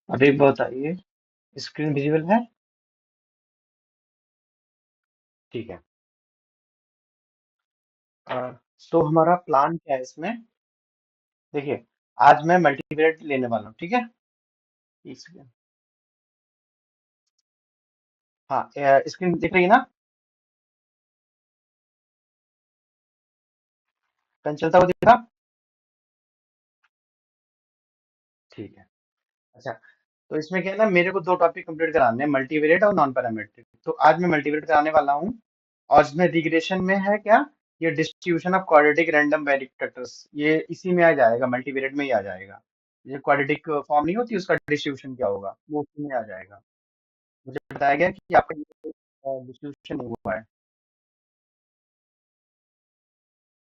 अभी बताइए। Screen visible है? ठीक है। अ, तो हमारा प्लान क्या है इसमें? देखिए, आज मैं मल्टीवेरिएट लेने वाला हूँ, ठीक है। इस हाँ, स्क्रीन दिख रही है ना? पेन चलता हुआ दिख रहा? ठीक है। अच्छा, तो इसमें क्या है ना, मेरे को दो टॉपिक कंप्लीट कराने हैं, मल्टीवेरिएट और नॉन पैरामेट्रिक। तो आज मैं मल्टीवेरिएट कराने वाला हूँ। और इसमें रिग्रेशन में है क्या, ये distribution of quadratic random vectors, ये इसी में आ जाएगा, मल्टीवेरिएट में ही आ जाएगा। ये क्वाड्रेटिक फॉर्म नहीं होती, उसका डिस्ट्रीब्यूशन क्या होगा वो उसी में आ जाएगा। मुझे बताया गया कि आपका डिस्ट्रीब्यूशन नहीं हुआ है।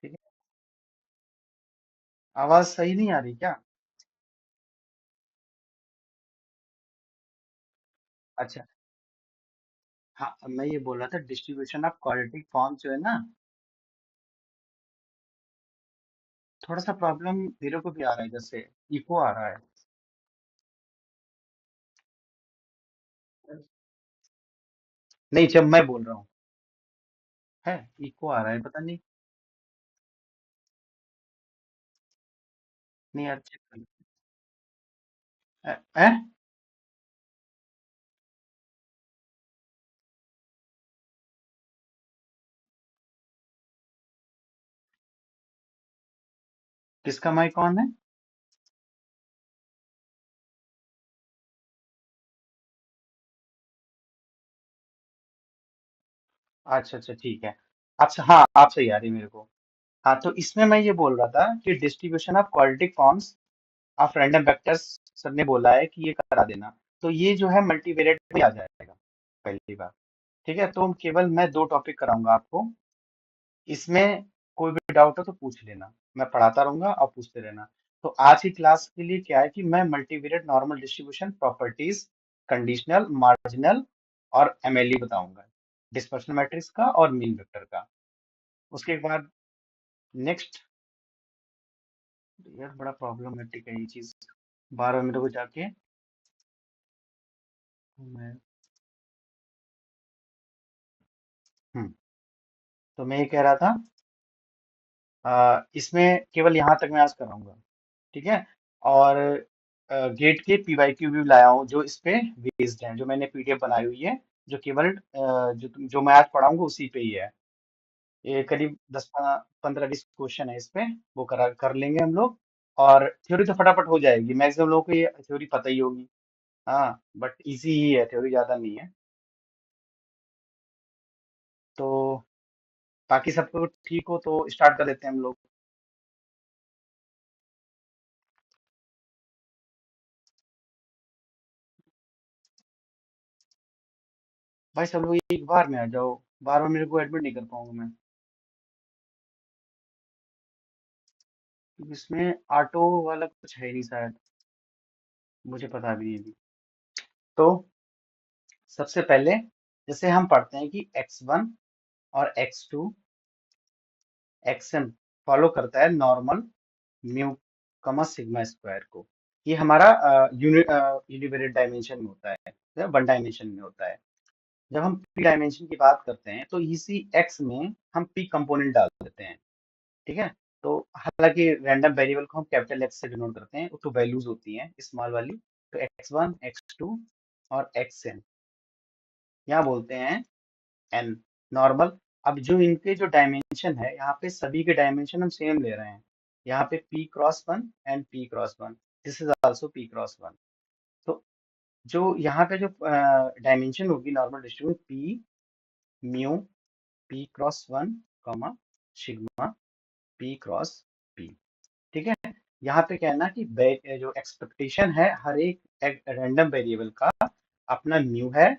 ठीक है। आवाज सही नहीं आ रही क्या? अच्छा। हाँ, मैं ये बोल रहा था डिस्ट्रीब्यूशन ऑफ क्वाड्रेटिक फॉर्म जो है ना, थोड़ा सा प्रॉब्लम मेरे को भी आ रहा है, जैसे इको आ रहा है। नहीं, जब मैं बोल रहा हूँ है इको आ रहा है, पता नहीं। नहीं यार, चेक कर। ए? किसका माइक ऑन है? अच्छा अच्छा, ठीक है। अच्छा, हाँ, आप सही आ रही मेरे को। हाँ, तो इसमें मैं ये बोल रहा था कि distribution of quadratic forms of random vectors, sir ने बोला है कि ये करा देना। तो ये जो है मल्टीवेरिएट में आ जाएगा, पहली बार। ठीक है, तो केवल मैं दो टॉपिक कराऊंगा आपको। इसमें कोई भी डाउट हो तो पूछ लेना, मैं पढ़ाता रहूंगा और पूछते रहना। तो आज की क्लास के लिए क्या है कि मैं multivariate normal distribution properties, conditional, marginal और एमएलई बताऊंगा, डिस्पर्शन मैट्रिक्स का और मीन वेक्टर का। उसके बाद नेक्स्ट, यार बड़ा प्रॉब्लमेटिक है ये चीज, बार बार मेरे को जाके मैं हम्म तो मैं ये कह रहा था, इसमें केवल यहाँ तक मैं आज कराऊंगा। ठीक है। और गेट के पीवाईक्यू भी लाया हूँ जो इस पे बेस्ड है, जो मैंने पीडीएफ बनाई हुई है, जो केवल जो मैं आज पढ़ाऊंगा उसी पे ही है। ये करीब 10 15 20 क्वेश्चन है इस पे, वो करा कर लेंगे हम लोग। और थ्योरी तो फटाफट हो जाएगी, मैक्सिमम लोगों को ये थ्योरी पता ही होगी। हाँ, बट इजी ही है, थ्योरी ज्यादा नहीं है। तो बाकी सबको ठीक हो तो स्टार्ट कर देते हैं हम लोग। भाई सब लोग एक बार में आ जाओ, बार बार मेरे को एडमिट नहीं कर पाऊंगा मैं, क्योंकि इसमें ऑटो वाला कुछ है नहीं शायद, मुझे पता भी नहीं अभी। तो सबसे पहले जैसे हम पढ़ते हैं कि x1 और x2 एक्सएम फॉलो करता है normal mu comma sigma square को। ये हमारा यूनिवेरिएट डायमेंशन में होता है या वन डायमेंशन में होता है। जब हम पी डायमेंशन की बात करते हैं तो इसी एक्स में हम पी कंपोनेंट डाल देते हैं। ठीक है। तो हालांकि रैंडम वेरिएबल को हम कैपिटल एक्स से डिनोट करते हैं, वो तो वैल्यूज होती हैं स्मॉल वाली। तो x1 x2 और xn यहाँ बोलते हैं एन नॉर्मल। अब जो इनके जो डायमेंशन है, यहाँ पे सभी के डायमेंशन हम सेम ले रहे हैं। यहाँ पे p cross one and p cross one, this is also p cross one. तो जो यहाँ पे जो डायमेंशन होगी normal distribution p mu p cross one comma sigma p cross p। ठीक है। यहाँ पे क्या है ना कि जो एक्सपेक्टेशन है हर एक रैंडम वेरिएबल का अपना म्यू है।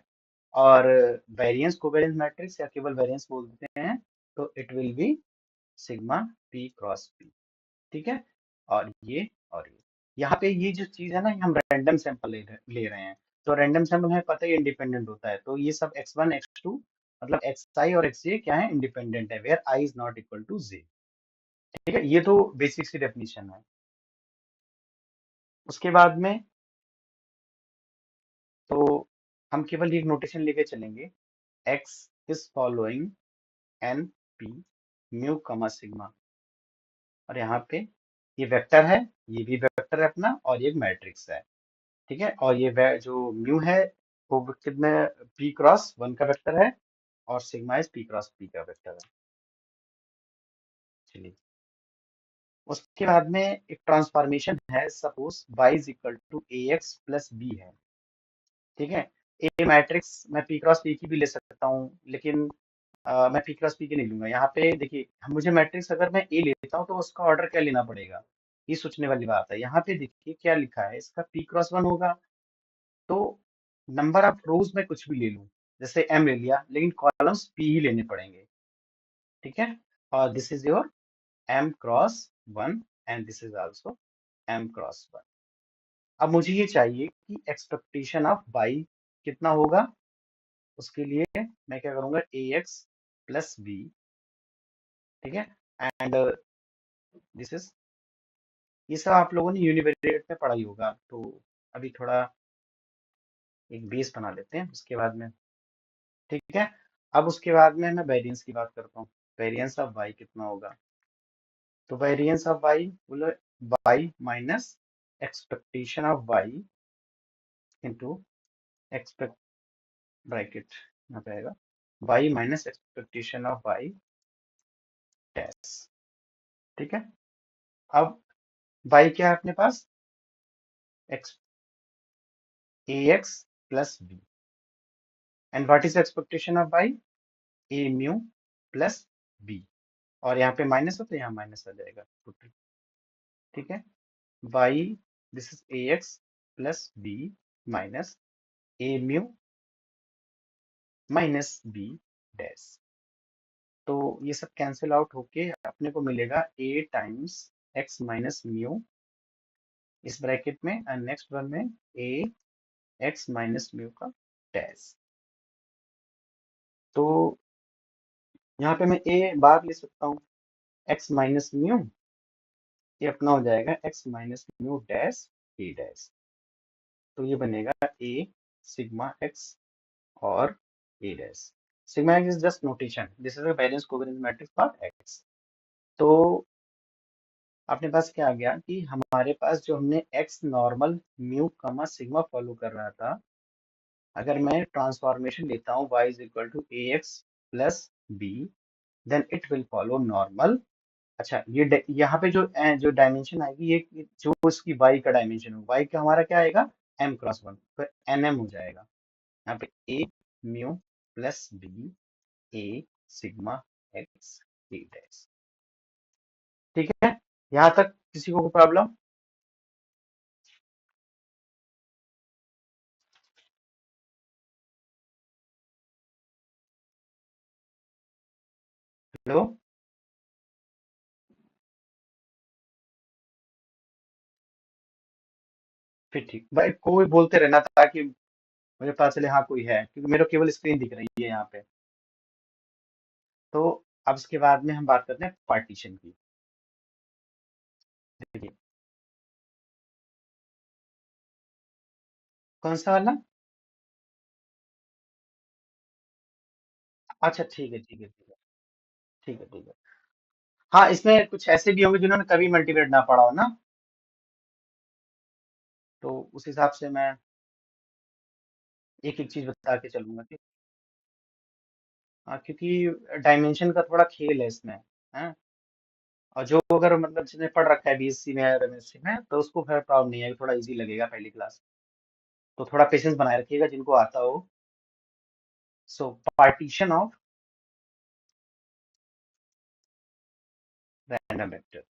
और वेरिएंस कोवेरिएंस मैट्रिक्स या केवल वेरिएंस बोल देते हैं, तो it will B sigma P cross P. ठीक है। और ये यहाँ पे ये जो चीज है ना, ये हम रैंडम सैंपल ले रहे हैं। तो रैंडम सैंपल हमें पता है इंडिपेंडेंट होता है, तो ये सब x1 x2 मतलब xi और xj क्या है, इंडिपेंडेंट है, where i is not equal to j। ठीक है, ये तो बेसिक सी डेफिनेशन है। उसके बाद में तो हम केवल एक नोटेशन लेके चलेंगे, X is following N P mu comma sigma, और यहाँ पे ये वेक्टर है, ये भी वेक्टर है अपना, और ये मैट्रिक्स है। ठीक है, और ये जो म्यू है वो कितने, पी क्रॉस वन का वेक्टर है, और sigma is P cross P का वेक्टर है। चलिए, उसके बाद में एक ट्रांसफॉर्मेशन है, suppose y is equal to A X plus B है। ठीक है, ए मैट्रिक्स मैं पी क्रॉस पी की भी ले सकता हूँ, लेकिन मैं पी क्रॉस पी की नहीं लूंगा। यहाँ पे देखिए, मुझे मैट्रिक्स अगर मैं ए लेता हूँ तो उसका ऑर्डर क्या लेना पड़ेगा, ये सोचने वाली बात है। यहाँ पे देखिए क्या लिखा है, इसका पी क्रॉस वन होगा, तो नंबर ऑफ रोज में कुछ भी ले लूं, जैसे एम ले लिया, लेकिन कॉलम्स पी ही लेने पड़ेंगे। ठीक है, और this is your M cross one, and this is also M cross one. अब मुझे ये चाहिए कि एक्सपेक्टेशन ऑफ बाई कितना होगा, उसके लिए मैं क्या करूंगा, ए एक्स प्लस बी। ठीक है, एंड दिस इज, ये सब आप लोगों ने यूनिवेरिएट में पढ़ा ही होगा, तो अभी थोड़ा एक बेस बना लेते हैं उसके बाद में। ठीक है, अब उसके बाद में मैं वेरिएंस की बात करता हूँ, वेरिएंस ऑफ वाई कितना होगा। तो वेरिएंस ऑफ वाई बोलो, Y minus expectation of Y into expect, bracket यहाँ पे आएगा, Y minus expectation of Y dash. ठीक है, अब वाई क्या है अपने पास, X, A X plus B, and what is expectation of Y, A mu plus B, और यहाँ पे माइनस हो तो यहाँ माइनस आ जाएगा टोटल। ठीक है, Y, this is A X plus B minus A mu minus B dash. तो ये सब कैंसिल आउट होके अपने को मिलेगा A times X minus mu इस ब्रैकेट में, एंड नेक्स्ट वन में ए एक्स माइनस म्यू का डैश। तो यहाँ पे मैं ए बार ले सकता हूँ, एक्स माइनस म्यू, ये अपना हो जाएगा X minus mu dash A dash. तो ये बनेगा ए सिग्मा एक्स और A dash. Sigma X is just notation, this is a balance covariance matrix for X. तो अपने पास क्या आ गया कि हमारे पास जो हमने X normal mu comma sigma follow कर रहा था, अगर मैं ट्रांसफॉर्मेशन लेता हूँ y is equal to A X plus B, then it will follow normal. अच्छा, ये यहाँ पे जो डायमेंशन आएगी, ये जो इसकी y का डायमेंशन हो, y का हमारा क्या आएगा, m क्रॉस वन, तो एन एम हो जाएगा। यहाँ पे ए mu plus B A sigma x A dash. ठीक है, यहाँ तक किसी को प्रॉब्लम। हेलो, फिर ठीक भाई, कोई बोलते रहना ताकि मुझे पता चले हाँ कोई है, क्योंकि मेरे को केवल स्क्रीन दिख रही है यहाँ पे। तो अब इसके बाद में हम बात करते हैं पार्टीशन की। देखिए, कौन सा वाला, अच्छा ठीक है ठीक है ठीक है ठीक है ठीक है। हाँ, इसमें कुछ ऐसे भी होंगे जिन्होंने कभी मल्टीप्रेट ना पढ़ा हो ना, तो उस हिसाब से मैं एक एक चीज बता के चलूंगा कि, हाँ, क्योंकि डायमेंशन का थोड़ा खेल है इसमें, है। और जो अगर मतलब जिसने पढ़ रखा है बीएससी में या एमएससी में, तो उसको फिर प्रॉब्लम नहीं है, थोड़ा इजी लगेगा पहली क्लास। तो थोड़ा पेशेंस बनाए रखिएगा जिनको आता हो। सो पार्टीशन ऑफ रैंडम वेक्टर।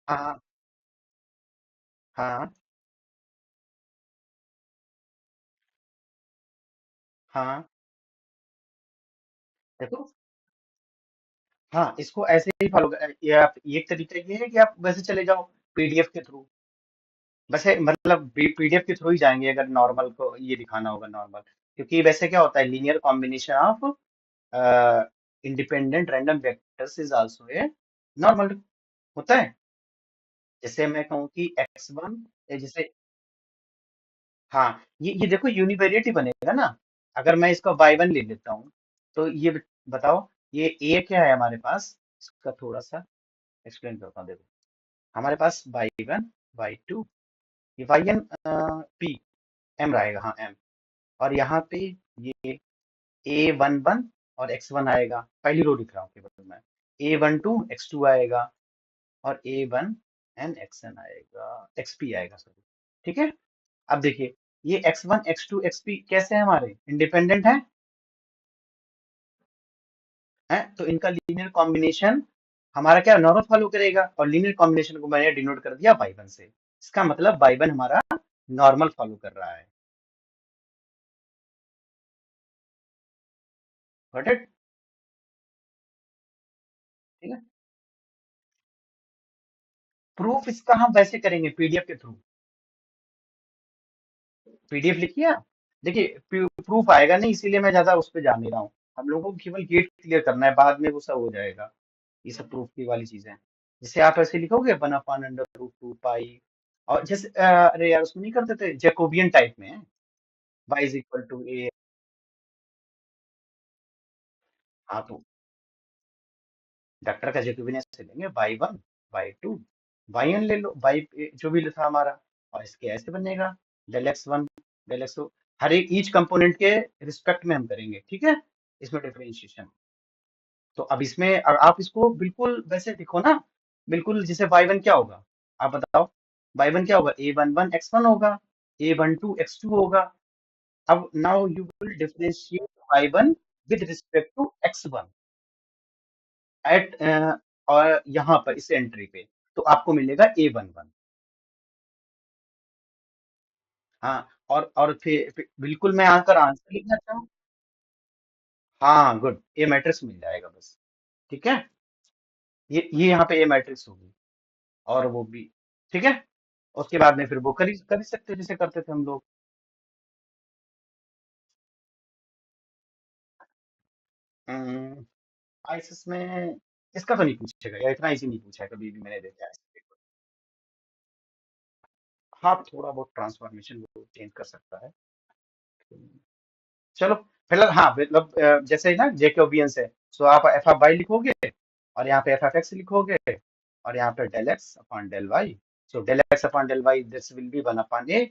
हाँ हाँ हाँ, देखो, हाँ, इसको ऐसे ही फॉलो कर, ये आप, ये एक तरीका ये है कि आप वैसे चले जाओ पीडीएफ के थ्रू, वैसे मतलब पीडीएफ के थ्रू ही जाएंगे अगर नॉर्मल को ये दिखाना होगा नॉर्मल, क्योंकि वैसे क्या होता है, linear combination of independent random vectors is also a normal होता है। जैसे मैं कहूँ कि x1, जैसे, हाँ, ये देखो यूनिवेरिएट ही बनेगा ना। अगर मैं इसका y1 ले लेता हूँ, तो ये बताओ, ये a क्या है हमारे पास, इसका थोड़ा सा एक्सप्लेन करता हूँ। देखो, हमारे पास y1, y2, ये yn p m रहेगा, हाँ m, और यहाँ पे ये a11 और x1 आएगा, पहली रो लिख रहा हूँ केवल मैं, a12 x2 आएगा, और a1 एन xn आएगा, xp आएगा, सॉरी। ठीक है। अब देखिए, ये x1 x2 xp कैसे हैं, हमारे इंडिपेंडेंट हैं, तो इनका लीनियर कॉम्बिनेशन हमारा क्या नॉर्मल फॉलो करेगा, और लीनियर कॉम्बिनेशन को मैंने डिनोट कर दिया बाई वन से। इसका मतलब बाई वन हमारा नॉर्मल फॉलो कर रहा है। Got it? ठीक है। प्रूफ इसका हम वैसे करेंगे पीडीएफ के थ्रू। पीडीएफ लिखिए आप। देखिए, प्रूफ आएगा नहीं, इसीलिए मैं ज्यादा उस पर जा नहीं रहा हूँ। हम लोगों को केवल गेट क्लियर करना है, बाद में वो सब हो जाएगा। ये सब प्रूफ की वाली चीजें हैं। जैसे आप ऐसे लिखोगे 1/√2 पाई, और जैसे अरे यार, उसमें नहीं करते थे जैकोबियन टाइप में, y इज इक्वल टू ए। हाँ, तो वेक्टर का जैकोबियन ऐसे लेंगे, y1 y2 yn ले लो, y जो भी था हमारा, और इसके ऐसे बनेगा del x1 del x2, हर एक ईच कंपोनेंट के रिस्पेक्ट में हम करेंगे, ठीक है, इसमें डिफरेंशिएशन। तो अब इसमें आप इसको बिल्कुल वैसे लिखो ना, बिल्कुल जैसे y1 क्या होगा, आप बताओ, y1 क्या होगा, a11 x1 होगा, a12 x2 होगा। अब now you will differentiate y1 with respect to x1 at, और यहाँ पर इस एंट्री पे, तो आपको मिलेगा a11। हाँ, और फिर बिल्कुल मैं आकर आंसर लिखना चाहूँ। हाँ, गुड, ए मैट्रिक्स मिल जाएगा बस। ठीक है, ये यहाँ पे ए मैट्रिक्स होगी, और वो भी, ठीक है। उसके बाद में फिर वो कर ही सकते हैं, जैसे करते थे हम लोग। आईसीएस में इसका तो नहीं पूछेगा यार, इतना इजी नहीं पूछा है कभी भी मैंने देखा है। हाँ, थोड़ा बहुत ट्रांसफॉर्मेशन वो चेंज कर सकता है। चलो, फिलहाल हाँ, मतलब जैसे ही ना जेकोबियन से, सो आप एफ ऑफ वाई लिखोगे, और यहाँ पे एफ ऑफ एक्स लिखोगे, और यहाँ पे del X upon del Y, so del X upon del Y this will be 1/a,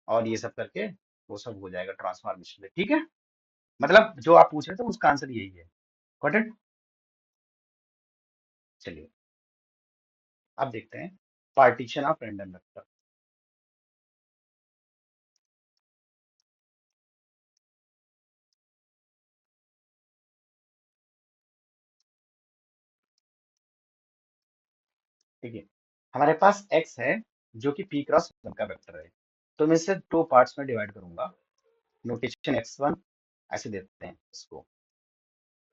और ये सब करके वो सब हो जाएगा ट्रांसफॉर्मेशन में, ठीक है। मतलब जो आप पूछ रहे थे उसका आंसर यही है। Got it? चलिए, अब देखते हैं पार्टीशन ऑफ रैंडम वेक्टर। ठीक है, हमारे पास x है, जो कि p क्रॉस वन का वेक्टर है, तो मैं इसे दो पार्ट्स में डिवाइड करूंगा। नोटेशन x1 ऐसे देते हैं इसको।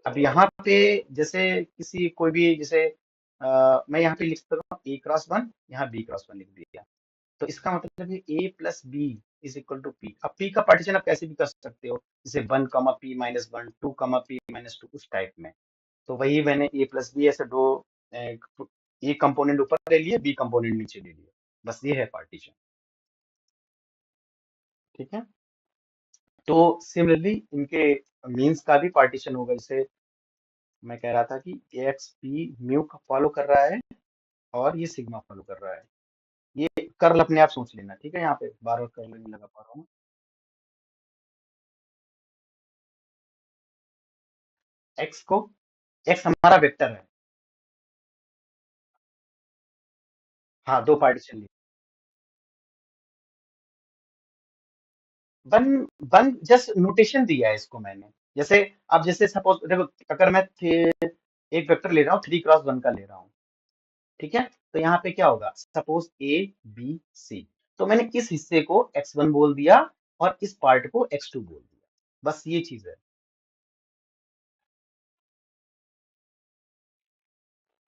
अब यहाँ पे जैसे किसी कोई भी, जैसे मैं यहाँ पे लिख सकता हूँ a क्रॉस 1, यहाँ b क्रॉस 1 लिख दिया, तो इसका मतलब है a plus B is equal to P. अब p का पार्टीशन आप कैसे भी कर सकते हो, जैसे 1, p - 1, 2, p - 2, उस टाइप में। तो वही मैंने a प्लस बी ऐसे दो, ए कंपोनेंट ऊपर ले लिए, बी कंपोनेंट नीचे ले लिए, बस ये है पार्टीशन। ठीक है। तो सिमिलरली इनके मीन्स का भी पार्टीशन होगा। जैसे मैं कह रहा था कि एक्स पी म्यू का फॉलो कर रहा है, और ये सिग्मा फॉलो कर रहा है। ये कर्ल अपने आप सोच लेना, ठीक है, यहाँ पे बार बार कर्ल नहीं लगा पा रहा हूँ। एक्स को, एक्स हमारा वेक्टर है। हाँ, दो पार्टीशन लिए। वन, वन जस्ट नोटेशन दिया है इसको मैंने। जैसे अब जैसे सपोज देखो, अगर मैं एक वेक्टर ले रहा हूँ 3 क्रॉस 1 का ले रहा हूँ, ठीक है, तो यहाँ पे क्या होगा, सपोज ए बी सी, तो मैंने इस हिस्से को x1 बोल दिया, और इस पार्ट को x2 बोल दिया, बस ये चीज है।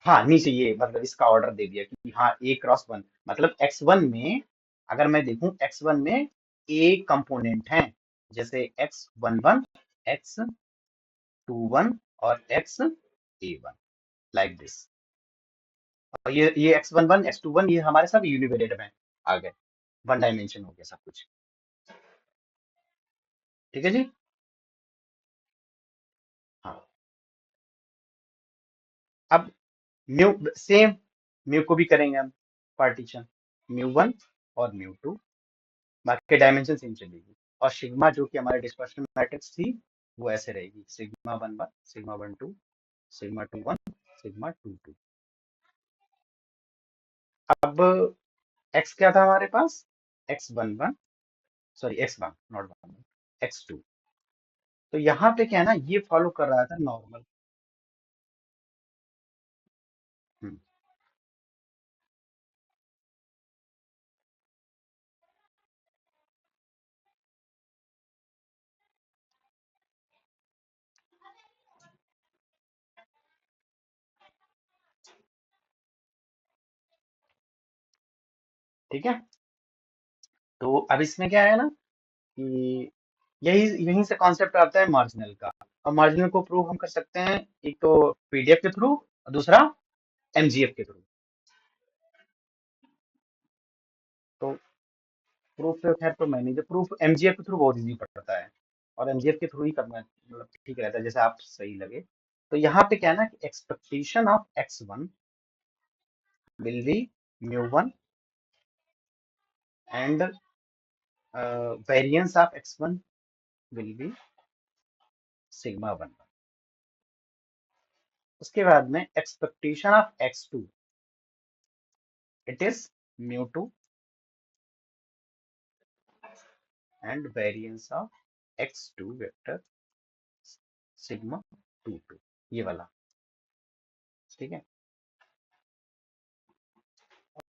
हाँ, नीचे ये मतलब इसका ऑर्डर दे दिया कि हाँ a क्रॉस 1, मतलब x1 में, अगर मैं देखूं x1 में a कंपोनेंट हैं, जैसे x11, x21, और x a1, लाइक दिस। और ये x11 x21 ये हमारे सब यूनिवेरिएट में आ गए, वन डायमेंशन हो गया सब कुछ। ठीक है जी। हाँ। अब म्यू सेम, म्यू को भी करेंगे हम पार्टीशन, म्यू 1 और म्यू 2, बाकी डायमेंशन सेम चलेगी। और सिग्मा जो कि हमारे डिस्पर्शन मैट्रिक्स थी वो ऐसे रहेगी, सिग्मा 11 सिग्मा 12 सिग्मा 21 सिग्मा 22। अब x क्या था हमारे पास, x11, sorry x1 not 1, x2। तो यहाँ पे क्या है ना, ये फॉलो कर रहा था नॉर्मल। ठीक है। तो अब इसमें क्या है ना कि यही यहीं से कॉन्सेप्ट आता है मार्जिनल का। और मार्जिनल को प्रूव हम कर सकते हैं एक तो पीडीएफ के थ्रू और दूसरा एमजीएफ के थ्रू। तो प्रूफ खैर तो मैं नहीं, जो प्रूफ एमजीएफ के थ्रू बहुत इजी पड़ता है, और एमजीएफ के थ्रू ही करना मतलब ठीक रहता है, जैसे आप सही लगे। तो यहाँ पे क्या है ना कि expectation of x1 will be mu 1 and variance of x1 will be sigma 1। उसके बाद में expectation of x2 it is mu 2 and variance of x2 vector sigma 2 ये वाला। ठीक है।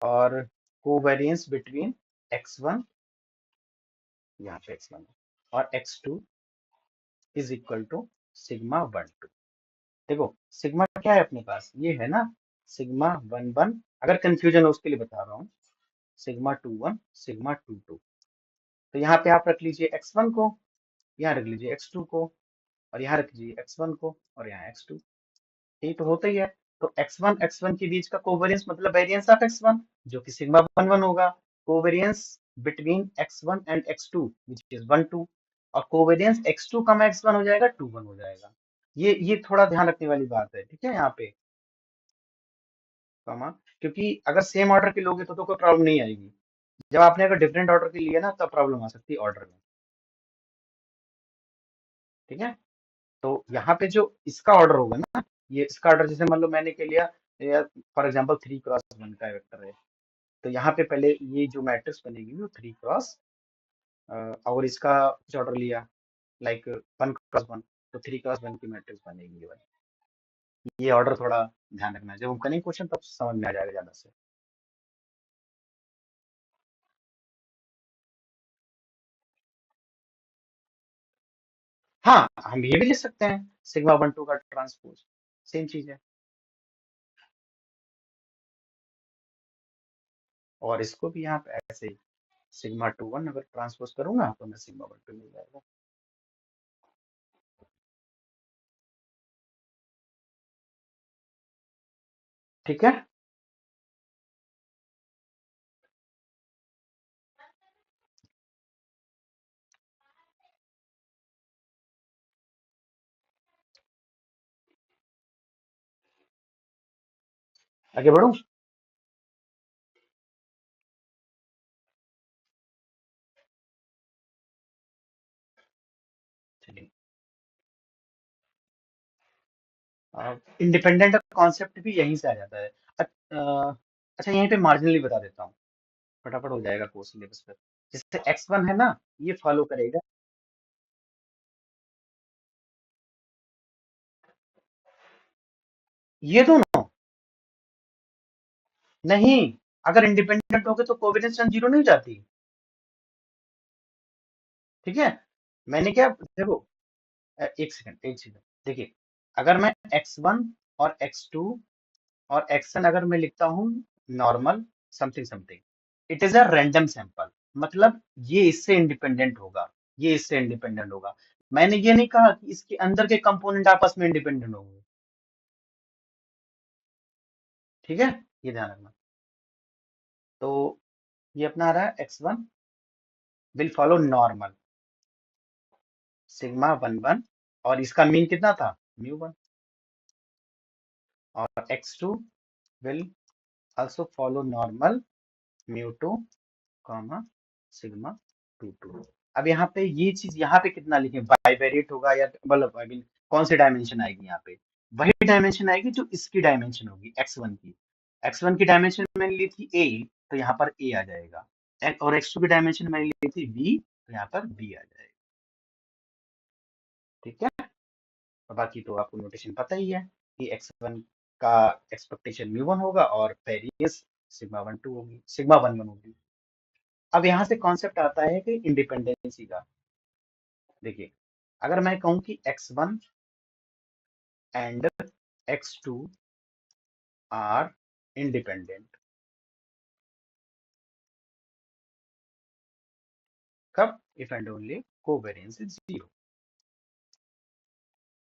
और कोवेरिएंस बिटवीन x1, यहाँ पे x1 और x2 is equal to sigma 1 2। देखो सिग्मा क्या है अपने पास, ये है ना सिग्मा 1 1, अगर कंफ्यूजन हो उसके लिए बता रहा हूँ, सिग्मा 2 1 सिग्मा 2 2। तो यहाँ पे आप रख लीजिए x1 को, यहाँ रख लीजिए x2 को, और यहाँ रख लीजिए x1 को, और यहाँ x2। यही तो होता ही है। तो x1 के बीच का कोवेरियंस मतलब वेरिएंस ऑफ x1 जो कि सिग्मा 1 1 होगा। Covariance between x1 and x2 which is 1 2। और कोवेरियंस x2 कमा x1 हो जाएगा 2 1 हो जाएगा। ये थोड़ा ध्यान रखने वाली बात है, ठीक है यहाँ पे कमा, क्योंकि अगर सेम ऑर्डर के लोगे तो कोई प्रॉब्लम नहीं आएगी। जब आपने अगर डिफरेंट ऑर्डर के लिए ना तब प्रॉब्लम आ सकती है ऑर्डर में। ठीक है। तो यहाँ पे जो इसका ऑर्डर होगा ना, ये इसका ऑर्डर जैसे मान लो मैंने के लिया, फॉर एग्जाम्पल 3 क्रॉस 1 का वेक्टर है। तो यहाँ पे पहले ये जो मैट्रिक्स बनेगी वो 3 क्रॉस, और इसका कुछ ऑर्डर लिया लाइक 1 क्रॉस 1, तो 3 क्रॉस 1 की मैट्रिक्स बनेगी ये वाली। ये ऑर्डर थोड़ा ध्यान रखना है, जब हम करेंगे क्वेश्चन तब समझ में आ जाएगा ज्यादा से। हाँ हम ये भी लिख सकते हैं सिग्मा 1 2 का ट्रांसपोज, सेम चीज है। और इसको भी यहाँ पे ऐसे ही सिग्मा 2 1 अगर ट्रांसपोज करूंगा तो मैं सिग्मा 1 2 मिल जाएगा। ठीक है। आगे बढ़ूं। चलिए, इंडिपेंडेंट कॉन्सेप्ट भी यहीं से आ जाता है। अच्छा यहीं पे मार्जिनली बता देता हूँ, फटाफट हो जाएगा कोर्स सिलेबस पर। जैसे x1 है ना, ये फॉलो करेगा, ये दोनों नहीं, अगर इंडिपेंडेंट होगे तो कोवेरिएंस टर्म जीरो नहीं हो जाती। ठीक है। मैंने क्या देखो, एक सेकंड देखिए, अगर मैं x1 और x2 और xn अगर मैं लिखता हूँ normal something something, it is a random sample, मतलब ये इससे इंडिपेंडेंट होगा, ये इससे इंडिपेंडेंट होगा। मैंने ये नहीं कहा कि इसके अंदर के कंपोनेंट आपस में इंडिपेंडेंट होंगे। ठीक है। ये ध्यान रखना। तो ये अपना आ रहा है x1 will follow normal sigma 1 1, और इसका मीन कितना था, μ1। और x2 will also follow normal μ2 comma sigma 2 2। अब यहाँ पे ये चीज यहाँ पे कितना लिखे, बाइवेरिएट होगा या मतलब आई मीन कौन सी डायमेंशन आएगी यहाँ पे, वही डायमेंशन आएगी जो इसकी डायमेंशन होगी x1 की। x1 की डायमेंशन मैंने ली थी a, तो यहाँ पर a आ जाएगा। और x2 की डायमेंशन मैंने ली थी b, तो यहाँ पर b आ जाएगा। ठीक है। और बाकी तो आपको नोटेशन पता ही है कि x1 का एक्सपेक्टेशन μ1 होगा और वेरियंस सिग्मा 1 1 होगी। अब यहाँ से कॉन्सेप्ट आता है कि इंडिपेंडेंसी का। देखिए, अगर मैं कहूं कि x1 and x2 are independent, कब, if and only covariance is 0।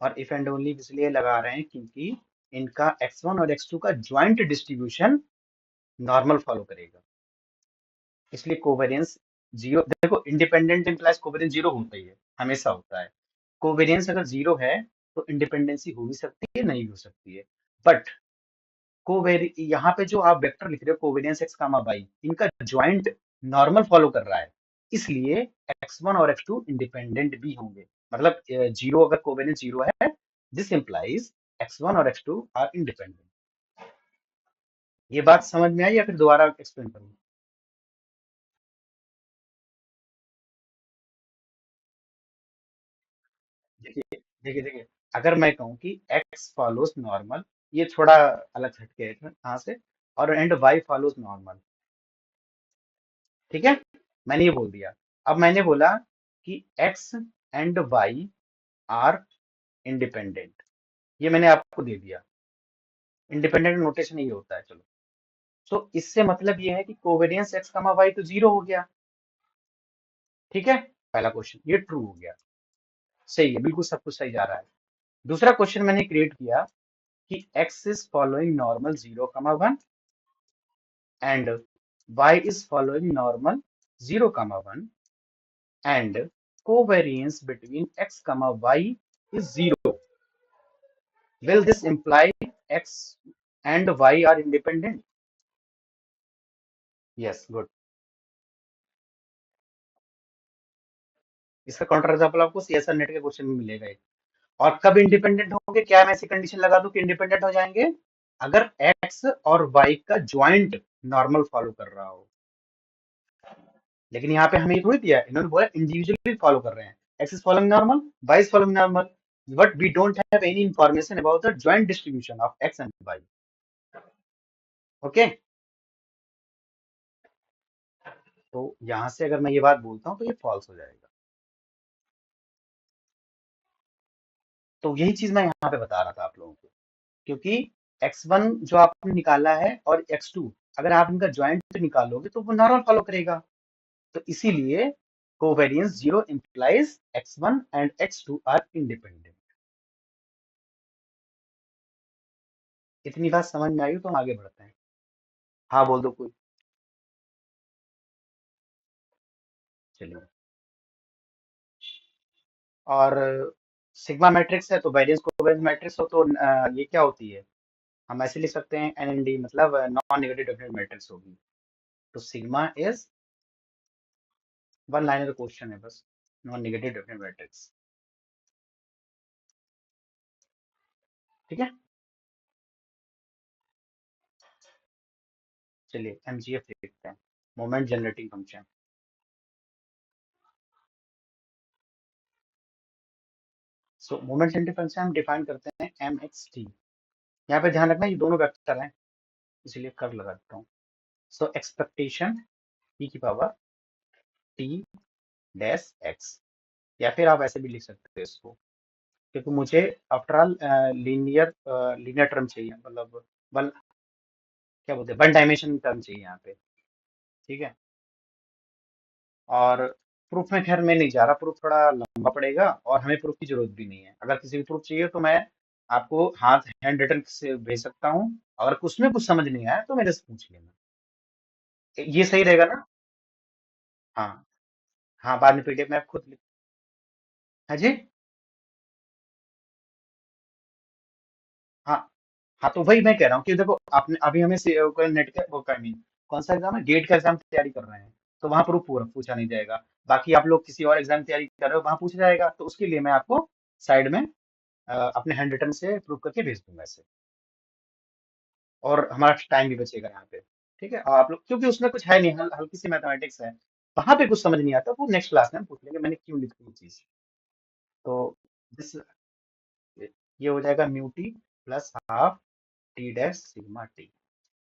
और इफ एंड ओनली इसलिए लगा रहे हैं क्योंकि इनका x1 और x2 का ज्वाइंट डिस्ट्रीब्यूशन नॉर्मल फॉलो करेगा, इसलिए कोवेरियंस 0। देखो, इंडिपेंडेंट इंप्लाइज कोवेरियंस 0 होता ही है, हमेशा होता है। कोवेरियंस अगर 0 है तो इंडिपेंडेंसी हो भी सकती है, नहीं हो सकती है। बट कोवेरि यहाँ पे जो आप वेक्टर लिख रहे हो कोवेरियंस एक्स कामा वाई, इनका ज्वाइंट नॉर्मल फॉलो कर रहा है, इसलिए x1 और x2 इंडिपेंडेंट भी होंगे। मतलब 0 अगर कोवेरियंस 0 है, दिस इंप्लाइज x1 और x2 आर इंडिपेंडेंट। ये बात समझ में आई या फिर दोबारा एक्सप्लेन करूँ? देखिए देखिए देखिए, अगर मैं कहूँ कि x फॉलोज नॉर्मल, ये थोड़ा अलग हटके है कहाँ से, और एंड y फॉलोज नॉर्मल, ठीक है, मैंने ये बोल दिया। अब मैंने बोला कि x and y are independent, ये मैंने आपको दे दिया। इंडिपेंडेंट नोटेशन ये होता है, चलो। तो इससे मतलब ये है कि कोवेरियंस x कामा y तो 0 हो गया, ठीक है। पहला क्वेश्चन ये ट्रू हो गया, सही है, बिल्कुल सब कुछ सही जा रहा है। दूसरा क्वेश्चन मैंने क्रिएट किया कि x is following normal 0 comma 1 and y is following normal 0 comma 1 and covariance between x comma y is 0. Will this imply x and y are independent? Yes, good. इसका काउंटर एग्जाम्पल आपको CSR net के question में मिलेगा एक। और कब independent होंगे, क्या मैं ऐसी कंडीशन लगा दूं कि इंडिपेंडेंट हो जाएंगे, अगर x और y का ज्वाइंट नॉर्मल फॉलो कर रहा हो। लेकिन यहाँ पे हमें ये थोड़ी दिया, इन्होंने बोला इंडिविजुअली फॉलो कर रहे हैं, X is following normal, Y is following normal, but we don't have any information about the joint distribution of X and Y. Okay, तो यहाँ से अगर मैं ये बात बोलता हूँ तो ये फॉल्स हो जाएगा। तो यही चीज मैं यहाँ पे बता रहा था आप लोगों को, क्योंकि x1 जो आपने निकाला है और x2 अगर आप इनका ज्वाइंट निकालोगे तो वो नॉर्मल फॉलो करेगा, तो इसीलिए covariance 0 implies x1 and x2 are independent. इतनी बात समझ में आई तो हम आगे बढ़ते हैं। हाँ बोल दो कोई। चलिए, और सिग्मा मैट्रिक्स है तो वेरिएंस कोवेरिएंस मैट्रिक्स हो तो ये क्या होती है, हम ऐसे लिख सकते हैं एनएनडी, मतलब नॉन नेगेटिव डेफिनेट मैट्रिक्स होगी। तो sigma is one liner question है बस, नॉन नेगेटिव डेफिनेट मैट्रिक्स, ठीक है। चलिए एमजीएफ लिखते हैं, मोमेंट जनरेटिंग फंक्शन। सो मोमेंट जनरेटिंग फंक्शन हम डिफाइन करते हैं एम एक्स टी। यहाँ पे ध्यान रखना ये दोनों वेक्टर हैं, इसलिए कर लगा देता हूँ। सो एक्सपेक्टेशन ई की पावर टी डैश एक्स, या फिर आप ऐसे भी लिख सकते हैं इसको, क्योंकि मुझे after all linear linear term चाहिए, मतलब वन, क्या बोलते हैं, वन डायमेंशन टर्म चाहिए यहाँ पे, ठीक है। और प्रूफ में खैर मैं नहीं जा रहा, प्रूफ थोड़ा लंबा पड़ेगा और हमें प्रूफ की जरूरत भी नहीं है। अगर किसी को प्रूफ चाहिए तो मैं आपको हाथ हैंड रिटन से भेज सकता हूँ। अगर उसमें कुछ समझ नहीं आया तो मेरे से पूछ लेना। ये सही रहेगा ना? हाँ। हाँ, बाद में पीडीएफ में आप खुद हाँ जी। हाँ। हाँ, तो वही मैं कह रहा हूँ कि देखो आपने अभी हमें नेट का वो I mean, कौन सा एग्जाम है, गेट का एग्जाम तैयारी कर रहे हैं, तो वहां प्रूफ पूरा पूछा नहीं जाएगा। बाकी आप लोग किसी और एग्जाम तैयारी कर रहे हो, वहां पूछा जाएगा, तो उसके लिए मैं आपको साइड में अपने हैंड रिटन से प्रूफ करके भेज दूंगा ऐसे। और हमारा टाइम भी बचेगा यहाँ पे। ठीक है, और आप लोग क्योंकि उसमें कुछ है नहीं, हल्की सी मैथमेटिक्स है, वहां पे कुछ समझ नहीं आता, वो नेक्स्ट क्लास में हम पूछ लेंगे मैंने क्यों लिखी ये चीज। तो दिस ये हो जाएगा mu T plus half T dash sigma T.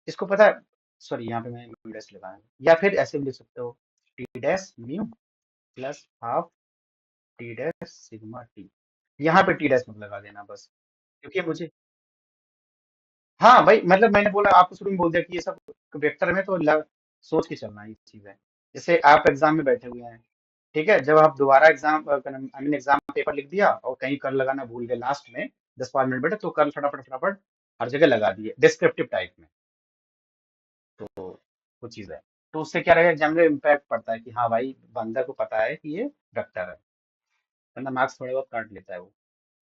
इसको पता है, सॉरी यहाँ पे मैंने म्यू डैश लगाया है, या फिर ऐसे भी लिख सकते हो, T dash mu plus half T dash sigma T. यहाँ पे टी डैश मत लगा देना बस, क्योंकि मुझे, हाँ भाई, मतलब मैंने बोला आपको शुरू में बोल दिया कि ये सब वेक्टर में तो सोच के चलना ये चीज है। जैसे आप एग्जाम में बैठे हुए हैं, ठीक है, जब आप दोबारा exam I mean exam paper लिख दिया और कहीं कर लगाना भूल गए लास्ट में 10 5 मिनट बैठे, तो कर फटाफट फटाफट हर जगह लगा दिए डिस्क्रिप्टिव टाइप में। तो वो चीज है, तो उससे क्या रहेगा, एग्जाम में इम्पैक्ट पड़ता है कि हाँ भाई बंदा को पता है कि ये वेक्टर है, वरना मार्क्स थोड़े बहुत काट लेता है वो।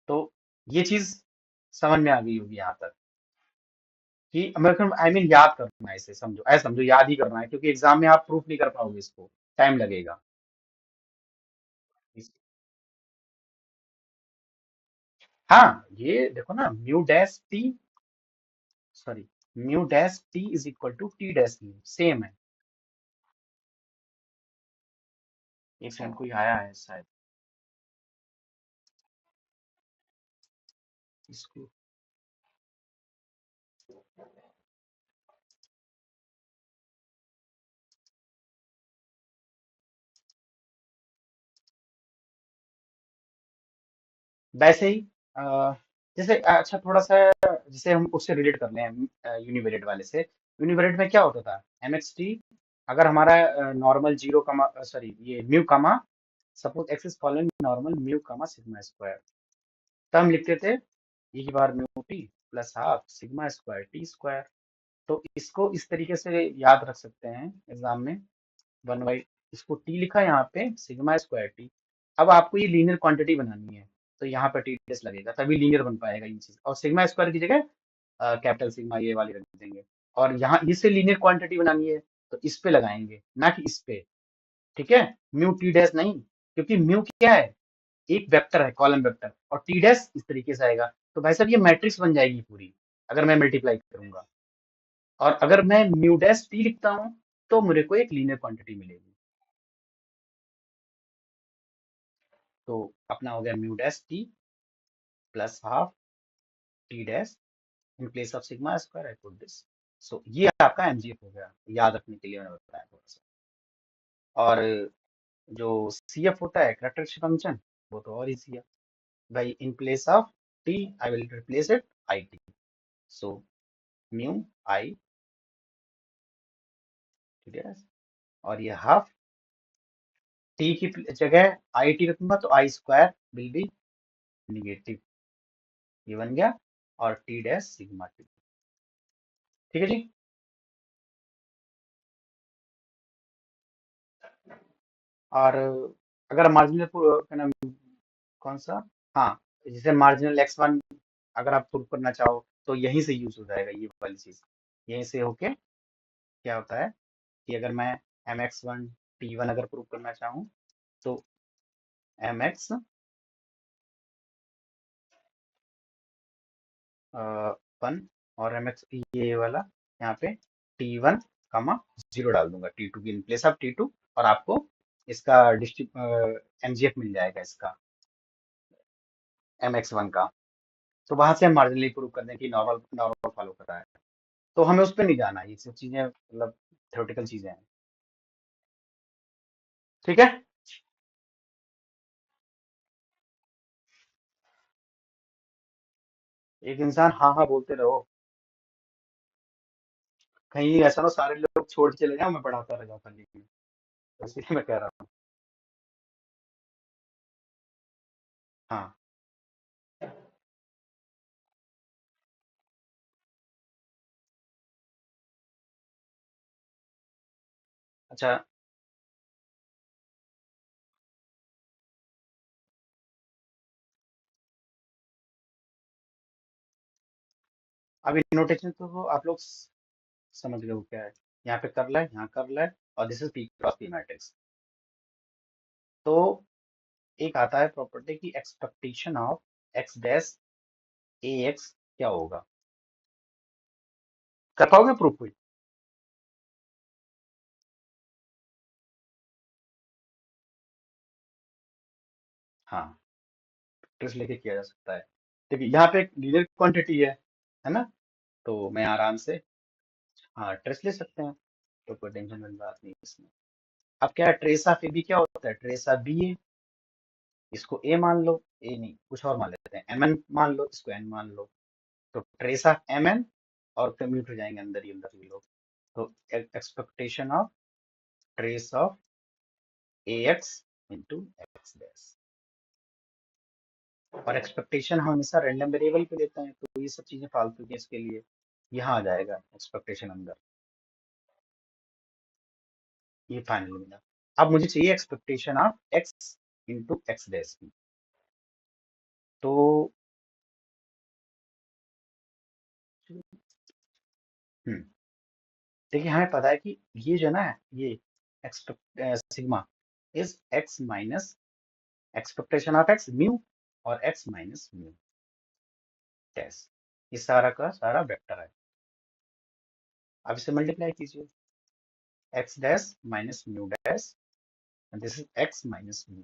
तो ये चीज समझ में आ गई होगी यहाँ तक कि अमेरिकन आई मीन याद करना है, इसे समझो, ऐसे समझो याद ही करना है, क्योंकि एग्जाम में आप प्रूफ नहीं कर पाओगे इसको, टाइम लगेगा। हाँ, ये देखो ना, mu dash T, sorry, mu dash T is equal to T dash mu, same है। एक सेकंड, कोई आया है शायद, इसको, वैसे ही अ, जैसे अच्छा थोड़ा सा, जैसे हम उससे रिलेट कर लें यूनिवेरिएट वाले से। यूनिवेरिएट में क्या होता था, एम एक्स टी, अगर हमारा नॉर्मल जीरो कमा, सॉरी ये mu comma, suppose X is following normal mu comma sigma square, तब हम लिखते थे ई की बार mu T plus half sigma square T square. तो इसको इस तरीके से याद रख सकते हैं एग्जाम में, 1/, इसको टी लिखा यहाँ पे सिग्मा स्क्वायर टी। अब आपको ये लीनियर क्वांटिटी बनानी है, तो यहाँ पे टी डेस लगेगा, तभी लीनियर बन पाएगा ये चीज, और सिग्मा स्क्वायर की जगह कैपिटल सिग्मा ये वाली रख देंगे। और यहाँ इसे लीनियर क्वांटिटी बनानी है, तो इस पे लगाएंगे ना कि इस पे। ठीक है, म्यू टी डैश नहीं, क्योंकि म्यू क्या है, एक वेक्टर है, कॉलम वेक्टर, और टी डैश इस तरीके से आएगा, तो भाई साहब ये मैट्रिक्स बन जाएगी पूरी, अगर मैं मल्टीप्लाई करूंगा। और अगर मैं म्यू डैश टी लिखता हूँ, तो मेरे को एक लीनियर क्वांटिटी मिलेगी। तो अपना हो गया mu dash T plus half T dash in place of sigma square, I put this. So ये आपका एमजीएफ हो गया, याद रखने के लिए मैंने बताया थोड़ा सा। और जो सीएफ होता है कैरेक्टरिस्टिक फंक्शन, वो तो और इजी है भाई, इन place of T I will replace it I T. So mu I T dash, और ये हाफ टी की जगह आई टी रखूंगा, तो आई स्क्वायर विल बी निगेटिव, ये बन गया, और टी डैश सिग्मा टी। ठीक है जी। और अगर मार्जिनल कौन सा, हाँ, जैसे मार्जिनल x1 अगर आप प्रूव करना चाहो, तो यहीं से यूज हो जाएगा ये वाली चीज, यहीं से होके क्या होता है कि अगर मैं mx1 t1 अगर प्रूव करना चाहूँ, तो mx1 और mx ये वाला यहाँ पे t1 कमा 0 डाल दूंगा, t2 की इन प्लेस ऑफ t2, और आपको इसका डिस्ट्रीब्यूट एमजीएफ मिल जाएगा इसका, mx1 का। तो वहां से हम मार्जिनली प्रूव कर दें कि नॉर्मल नॉर्मल फॉलो कर रहा है, तो हमें उस पर नहीं जाना, ये सब चीजें मतलब थ्योरेटिकल चीजें हैं। ठीक है। एक इंसान हाँ हाँ बोलते रहो, कहीं ऐसा ना हो सारे लोग छोड़ के चले जाओ, मैं पढ़ाता रह जाऊँ खाली, तो इसलिए मैं कह रहा हूँ। हाँ। अच्छा, अभी नोटेशन तो आप लोग समझ गए हो क्या है। यहाँ पे कर ले, यहाँ कर ले, और this is P cross P matrix. तो एक आता है प्रॉपर्टी की expectation of X dash A X क्या होगा। कर पाओगे प्रूफ कोई? हाँ, ट्रेस लेके किया जा सकता है। देखिए यहाँ पे एक लीनियर क्वांटिटी है ना, तो मैं आराम से हाँ ट्रेस ले सकते हैं, तो कोई टेंशन वाली बात नहीं इसमें। अब क्या है, ट्रेस ऑफ ए बी क्या होता है, ट्रेस ऑफ बी ए, इसको ए मान लो, ए नहीं कुछ और मान लेते हैं, एम एन मान लो, इसको एन मान लो। तो ट्रेस ऑफ एम एन, और कम्यूट हो जाएंगे अंदर ही लोग। तो expectation of trace of A x into x dash. और एक्सपेक्टेशन हम हमेशा रैंडम वेरिएबल पे लेते हैं, तो ये सब चीजें फालतू की हैं इसके लिए। यहाँ आ जाएगा एक्सपेक्टेशन अंदर, ये फाइनल मिला। अब मुझे चाहिए expectation of X into x dash की। तो हम्म, देखिए हमें पता है कि ये जो ना, ये expect sigma is x minus expectation of x mu, और एक्स माइनस म्यू डैश। ये सारा का सारा वेक्टर है। अब इसे मल्टीप्लाई कीजिए, x dash minus mu dash, and this is x minus mu.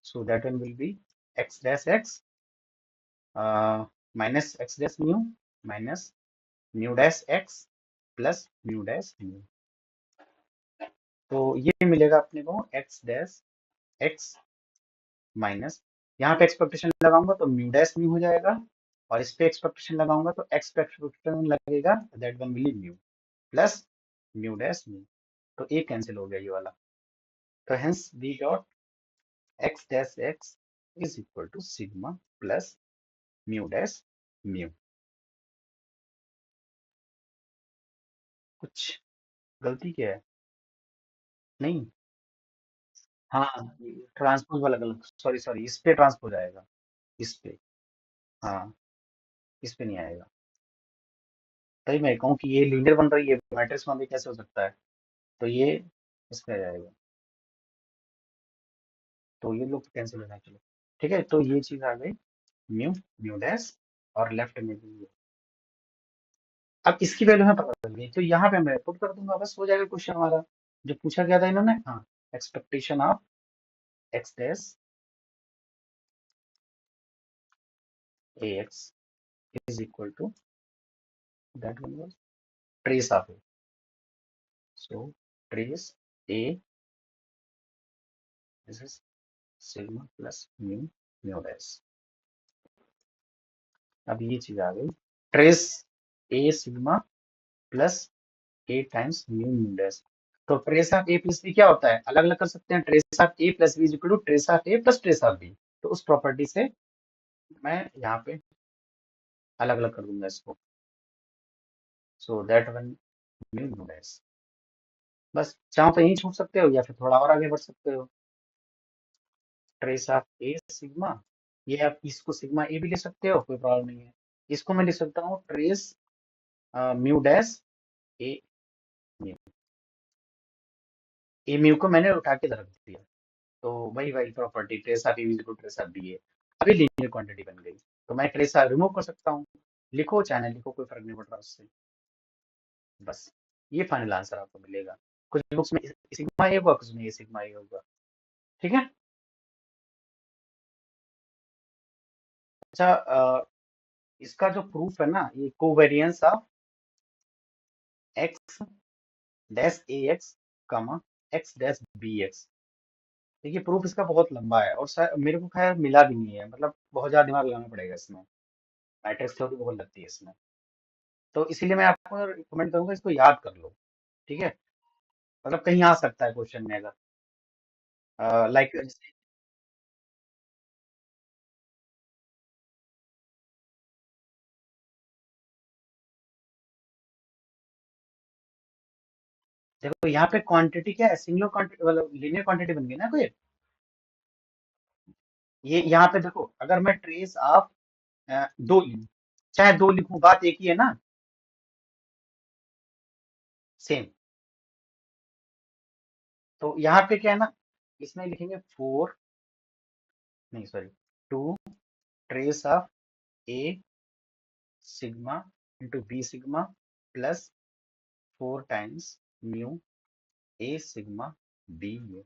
So that one will be x dash x minus x dash mu minus mu dash x plus mu dash mu. तो ये मिलेगा अपने को x dash x minus, यहाँ पे expectation लगाऊंगा तो mu dash mu हो जाएगा, और इस पे एक्सपेक्टेशन लगाऊंगा तो एक्स पे एक्सपेक्टेशन लगेगा, that one will mu plus mu dash mu. तो ये कैंसिल हो गया ये वाला। तो hence V dot x dash x is equal to sigma plus mu dash mu. कुछ गलती क्या है? नहीं, हाँ, ट्रांसपोज वाला गलत, सॉरी सॉरी, इस पे ट्रांसपोज आएगा, इस पे। हाँ, इस पे नहीं आएगा। तभी मैं कहूँ कि ये लीनियर बन रही है, मैट्रिक्स में भी कैसे हो सकता है, तो ये इस पे आ जाएगा। तो ये लोग कैंसिल हो जाए, चलो ठीक है। तो ये चीज आ गई म्यू, म्यू डैश, और लेफ्ट में भी ये। अब इसकी वैल्यू हमें पता चल गई, तो यहाँ पे मैं पुट कर दूंगा, बस हो जाएगा क्वेश्चन हमारा। जो पूछा गया था इन्होंने, हाँ, expectation of X dash A X is equal to, that one was trace of A. So trace A, this is sigma plus mu, mu dash। अब ये चीज आ गई, trace A sigma plus A times mu mu dash. तो trace of A plus B क्या होता है, अलग अलग कर सकते हैं, trace of A plus B is equal to trace of A plus trace of B. तो उस प्रॉपर्टी से मैं यहाँ पे अलग अलग कर दूंगा इसको। So that one mu mu dash. बस चाहो तो यही छोड़ सकते हो, या फिर थोड़ा और आगे बढ़ सकते हो। ट्रेस ऑफ ए सिग्मा, ये आप इसको सिग्मा ए भी ले सकते हो, कोई प्रॉब्लम नहीं है। इसको मैं लिख सकता हूँ trace mu dash A mu. A mu को मैंने उठा के रख दिया, तो वही वही property trace of A equal trace of B है। अभी लीनियर क्वांटिटी बन गई, तो मैं ट्रेस ऑफ रिमूव कर सकता हूँ, लिखो चाहे ना लिखो, कोई फर्क नहीं पड़ रहा उससे। बस ये फाइनल आंसर आपको मिलेगा। कुछ बुक्स में सिग्मा ए होगा, कुछ में ये सिग्मा ए होगा। ठीक है। अच्छा, इसका जो प्रूफ है ना, ये covariance of X dash A X comma X dash B X. देखिए प्रूफ इसका बहुत लंबा है, और शायद मेरे को खैर मिला भी नहीं है, मतलब बहुत ज्यादा दिमाग लगाना पड़ेगा इसमें, मैट्रिक्स थ्योरी बहुत लगती है इसमें। तो इसीलिए मैं आपको रिकमेंड करूंगा इसको याद कर लो। ठीक है, मतलब कहीं आ सकता है क्वेश्चन में अगर, लाइक, देखो यहाँ पे क्वांटिटी क्या है, सिंगुलर क्वांटिटी मतलब लीनियर क्वांटिटी बन गई ना कोई। ये यहाँ पे देखो, अगर मैं ट्रेस ऑफ दो लिखूं, चाहे दो लिखूं, बात एक ही है ना, सेम। तो यहाँ पे क्या है ना, इसमें लिखेंगे फोर, नहीं sorry, two trace of A sigma into B sigma plus four times mu A sigma B mu.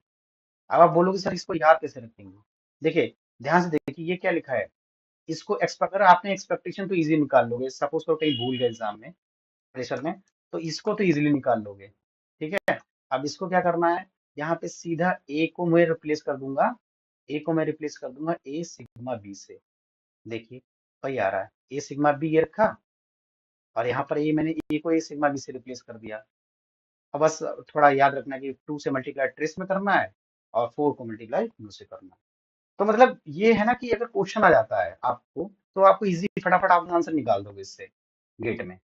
अब आप बोलोगे सर इसको याद कैसे रखेंगे। देखिए, ध्यान से देखिए ये क्या लिखा है। इसको एक्सपेक्ट अगर आपने एक्सपेक्टेशन तो इजी निकाल लोगे, सपोज करो कहीं भूल गए एग्जाम में, प्रेशर में, तो इसको तो इजीली निकाल लोगे। ठीक है, अब इसको क्या करना है, यहाँ पे सीधा ए को मैं रिप्लेस कर दूंगा, ए को मैं रिप्लेस कर दूंगा ए सिग्मा बी से। देखिए वही आ रहा है, ए सिग्मा बी ये रखा, और यहाँ पर ए मैंने ए को ए सिग्मा बी से रिप्लेस कर दिया। अब बस थोड़ा याद रखना कि टू से मल्टीप्लाई ट्रेस में करना है, और फोर को मल्टीप्लाई म्यू से करना है। तो मतलब ये है ना कि अगर क्वेश्चन आ जाता है आपको, तो आपको इजी फटाफट आप आंसर निकाल दोगे इससे गेट में।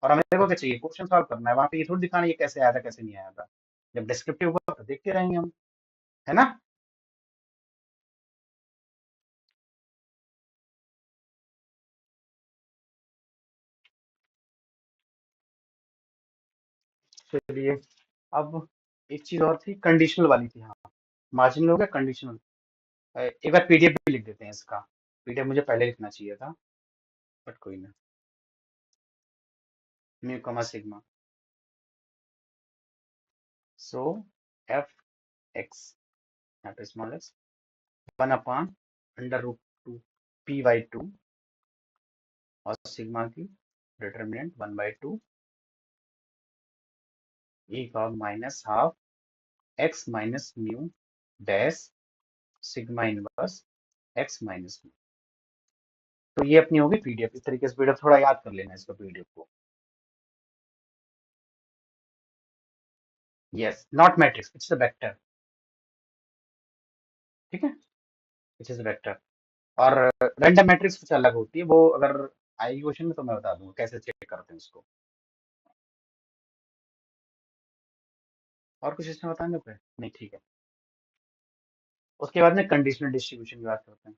और हमें देखो क्या चाहिए, क्वेश्चन सॉल्व करना है, वहां पे ये थोड़ी दिखाना है ये कैसे आया था कैसे नहीं आया था। जब डिस्क्रिप्टिव होगा तो देखते रहेंगे हम, है ना। चलिए, अब एक चीज और थी, कंडीशनल वाली थी, हाँ। मार्जिनल हो गया, कंडीशनल। एक बार पीडीएफ भी लिख देते हैं इसका। पीडीएफ मुझे पहले लिखना चाहिए था, बट कोई ना। म्यू कमा सिग्मा, सो एफ एक्स, यहाँ पे small X, one upon under root two P by two, और सिग्मा की determinant one by two, E का minus half X minus mu dash sigma inverse X minus mu. तो ये अपनी होगी PDF. इस तरीके से पीडीएफ थोड़ा याद कर लेना इसका पीडीएफ को। Yes, not matrix, it's a vector. ठीक है, इट्स अ वेक्टर। और रैंडम मैट्रिक्स कुछ अलग होती है, वो अगर आएगी क्वेश्चन में तो मैं बता दूंगा कैसे चेक करते हैं उसको। और कुछ इसमें बताएंगे फिर, नहीं ठीक है। उसके बाद में कंडीशनल डिस्ट्रीब्यूशन की बात करते हैं।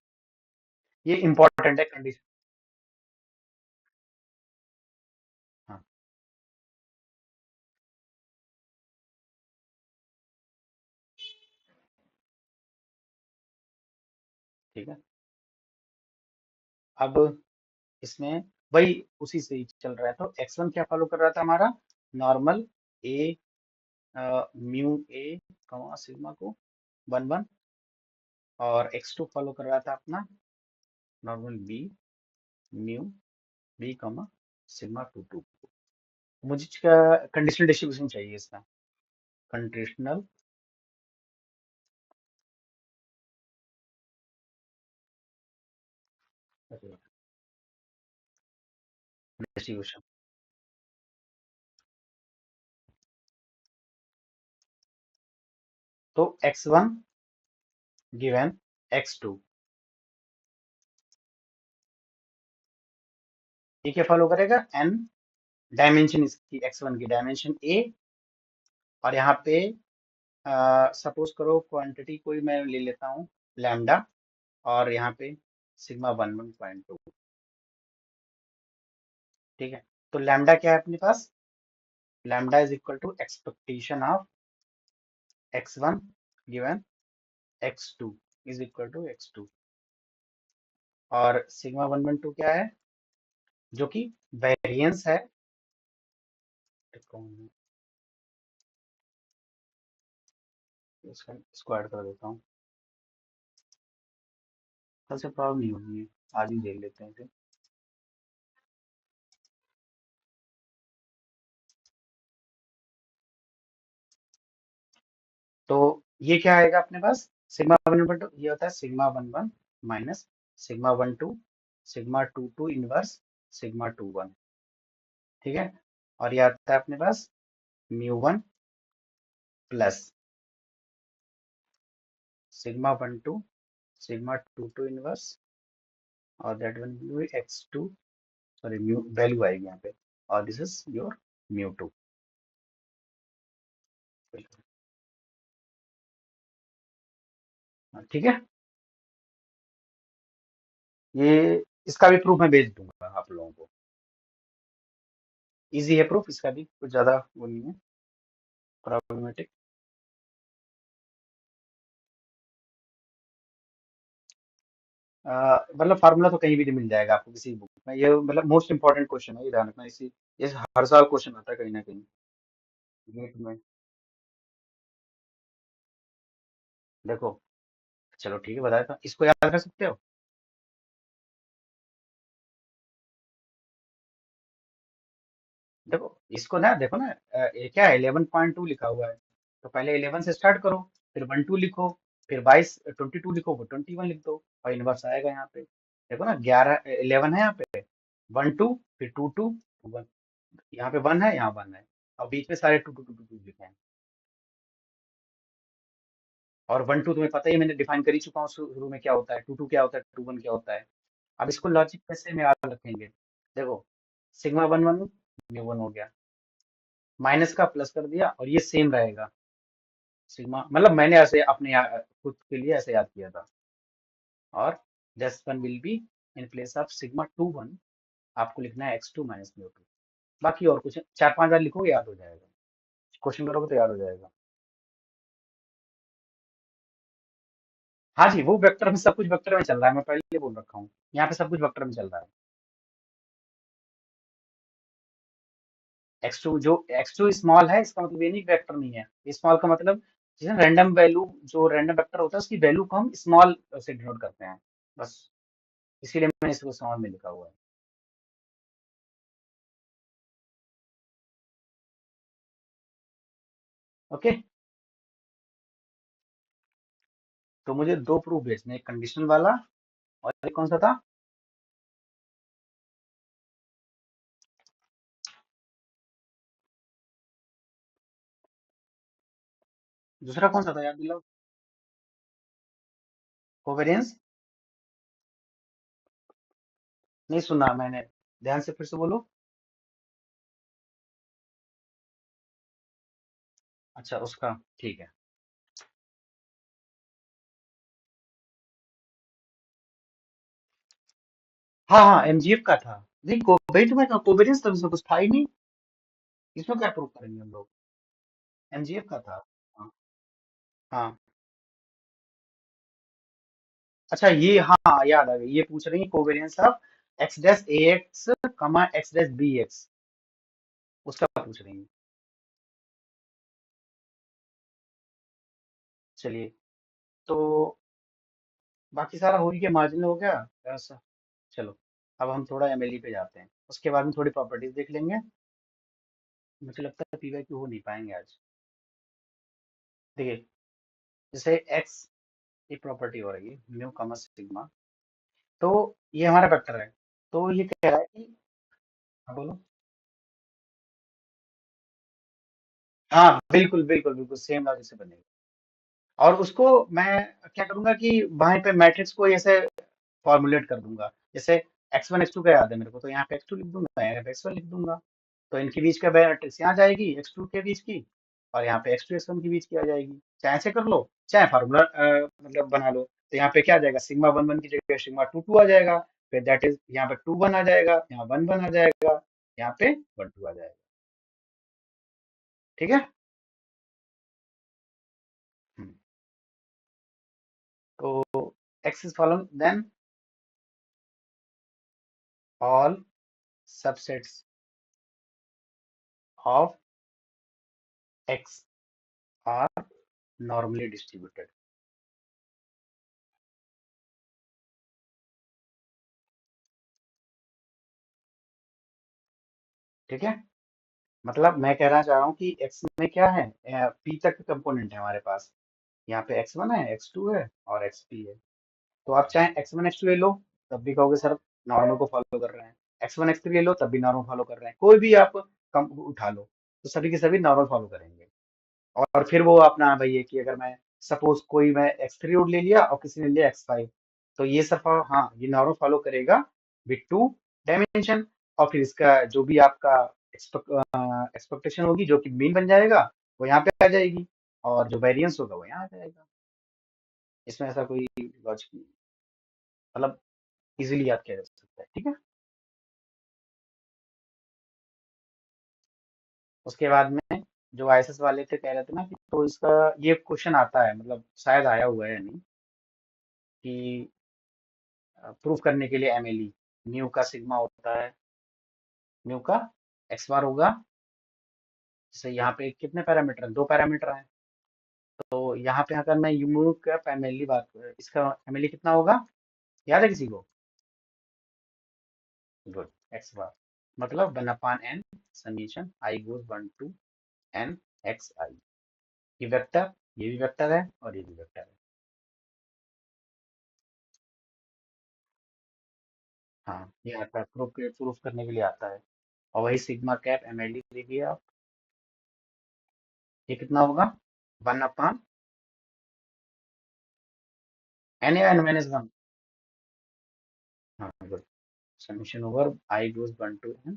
ये इंपॉर्टेंट है कंडीशन। हाँ, ठीक है। अब इसमें वही उसी से ही चल रहा है, तो एक्स वन क्या फॉलो कर रहा था हमारा, नॉर्मल ए म्यू ए कमा सिग्मा को वन वन, और एक्स टू फॉलो कर रहा था अपना normal B mu B comma sigma two two. मुझे कंडीशनल डिस्ट्रीब्यूशन चाहिए इसका, कंडीशनल डिस्ट्रीब्यूशन। तो X one given X two, ये क्या फॉलो करेगा, एन डायमेंशन इसकी, एक्स वन की डायमेंशन ए, और यहाँ पे सपोज करो क्वांटिटी कोई मैं ले लेता हूँ लैम्डा, और यहाँ पे sigma one one point two. ठीक है, तो लैम्डा क्या है अपने पास, lambda is equal to expectation of X one given X two is equal to X two, और सिग्मा वन वन टू क्या है, जो कि वेरिएंस है। इसको ऐड कर देता हूँ, कल से प्रॉब्लम नहीं होगी है, आज ही देख लेते हैं इसे। तो ये क्या आएगा अपने पास, सिग्मा वन वन टू ये होता है sigma one one minus sigma one two sigma two two inverse sigma two one. ठीक है, और ये आता है अपने पास mu one plus sigma one two sigma two two inverse, और that one will be X two, sorry mu value आएगी यहाँ पे, और this is your mu two. बिल्कुल। हाँ, ठीक है। ये इसका भी प्रूफ मैं भेज दूंगा आप लोगों को। इजी है प्रूफ, इसका भी कुछ ज्यादा वो नहीं है प्रॉब्लमेटिक। मतलब फार्मूला तो कहीं भी नहीं मिल जाएगा आपको किसी बुक में, ये मतलब मोस्ट इंपॉर्टेंट क्वेश्चन है, ये ध्यान रखना। इसी ये हर साल क्वेश्चन आता है कहीं ना कहीं गेट में। देखो, चलो ठीक है, बताया था, इसको याद कर सकते हो। देखो इसको ना, देखो ना, ये क्या है, 11.2 लिखा हुआ है, तो पहले 11 से स्टार्ट करो, फिर 12 लिखो, फिर 22 22 लिखो, वो 21 लिख दो, और इनवर्स आएगा यहाँ पे। देखो ना, 11 है यहाँ पे, 12, फिर 22 1, यहाँ पे 1 है, यहाँ 1 है, और बीच में सारे 2 2 2 2 लिखे हैं। और 1 2 तुम्हें पता ही है, मैंने डिफाइन कर ही चुका हूँ शुरू में क्या होता है, 2 2 क्या होता है, 2 1 क्या होता है। अब इसको लॉजिक कैसे में याद रखेंगे। देखो, सिग्मा 1 1 म्यू 1 हो गया, माइनस का प्लस कर दिया, और ये सेम रहेगा। सिग्मा मतलब मैंने ऐसे खुद के लिए ऐसे याद किया था। और this one will be in place of sigma 2 1, आपको लिखना है x2 माइनस म्यू 2। बाकी और कुछ 4 5 बार लिखोगे याद हो जाएगा, क्वेश्चन करोगे तो याद हो जाएगा। हाँ जी, वो वेक्टर में, सब कुछ वेक्टर में चल रहा है, मैं पहले ही बोल रखा हूँ, यहाँ पे सब कुछ वेक्टर में चल रहा है। x2 जो x2 स्मॉल है, इसका मतलब ये नहीं वेक्टर नहीं है, स्मॉल का मतलब जैसे रैंडम वैल्यू, जो रैंडम वेक्टर होता है उसकी वैल्यू को हम स्मॉल से डिनोट करते हैं, बस इसीलिए मैंने इसको स्मॉल में लिखा हुआ है। ओके, तो मुझे दो प्रूफ भेजने, एक कंडीशनल वाला, और एक कौन सा था, दूसरा कौन सा था, याद दिलाओ। कोवेरियंस, नहीं सुना मैंने, ध्यान से फिर से बोलो। अच्छा, उसका ठीक है। हाँ हाँ, एमजीएफ का था। नहीं, कोवेरियंस में कोवेरियंस तो इसमें कुछ था ही नहीं, इसमें क्या प्रूफ करेंगे हम लोग। एमजीएफ का था। हाँ हाँ। अच्छा, ये हाँ याद आ गई, ये पूछ रही है covariance of X dash A X comma X dash B X, उसका पूछ रही है। चलिए, तो बाकी सारा हो ही गया, मार्जिन हो गया ऐसा। चलो, अब हम थोड़ा एमएलई पे जाते हैं, उसके बाद में थोड़ी प्रॉपर्टीज देख लेंगे। मुझे लगता है पीवाई क्यू हो नहीं पाएंगे आज। देखिए, जैसे एक्स की प्रॉपर्टी हो रही है म्यू कमा सिग्मा, तो ये हमारा वेक्टर है, तो ये कह रहा है कि, हाँ बोलो। हाँ बिल्कुल बिल्कुल बिल्कुल, सेम लॉजिक से बनेगा। और उसको मैं क्या करूंगा कि वहां पे मैट्रिक्स को ऐसे फॉर्मुलेट कर दूंगा, जैसे x1 x2 का याद है मेरे को, तो यहाँ पे x2 लिख दूंगा, यहाँ पे x1 लिख दूंगा, तो इनके बीच का मैट्रिक्स यहाँ जाएगी x2 के बीच की, और यहाँ पे x2 x1 के बीच की आ जाएगी। चाहे ऐसे कर लो, चाहे फार्मूला मतलब बना लो, तो यहाँ पे क्या आ जाएगा, सिग्मा 1 1 की जगह सिग्मा 2 2 आ जाएगा, फिर दैट इज यहाँ पे 2 1 आ जाएगा, यहाँ 1 1 आ जाएगा, यहाँ पे 1 2 आ जाएगा। ठीक है। हम्म, तो x is following then all subsets of x are normally distributed। ठीक है, मतलब मैं कहना चाह रहा हूँ कि x में क्या है, p तक के कंपोनेंट है हमारे पास, यहाँ पे x1 है, x2 है, और xp है। तो आप चाहे x1 x2 ले लो, तब भी कहोगे सर नॉर्मल को फॉलो कर रहे हैं, x1 x3 ले लो तब भी नॉर्मल फॉलो कर रहे हैं, कोई भी आप कम उठा लो, तो सभी के सभी नॉर्मल फॉलो करेंगे। और फिर वो अपना भाई है कि अगर मैं सपोज कोई मैं x3 ले लिया और किसी ने लिया x5, तो ये सब हाँ ये नॉर्मल फॉलो करेगा विथ टू डायमेंशन, और फिर इसका जो भी आपका एक्सपेक्टेशन होगी जो कि मीन बन जाएगा, वो यहाँ पे आ जाएगी, और जो वेरिएंस होगा वो यहाँ आ जाएगा। इसमें ऐसा कोई लॉजिक नहीं, मतलब इजीली याद किया जा सकता है, ठीक है। उसके बाद में जो आईएसएस वाले थे कह रहे थे ना कि तो इसका ये क्वेश्चन आता है, मतलब शायद आया हुआ है, नहीं कि प्रूफ करने के लिए एमएलई म्यू का सिग्मा होता है, म्यू का एक्स बार होगा। जैसे यहाँ पे कितने पैरामीटर हैं, दो पैरामीटर हैं, तो यहाँ पे अगर मैं म्यू का एमएलई बात इसका एमएलई कितना होगा, याद है किसी को? गुड, एक्स बार मतलब 1/n summation I goes 1 to n X I. ये वेक्टर, ये भी वेक्टर है और ये भी वेक्टर है। हाँ, ये आता है प्रूफ करने के लिए आता है। और वही सिग्मा कैप एमएलडी देखिए आप, ये कितना होगा, 1/, एन या n-1। हाँ good, summation over I goes 1 to n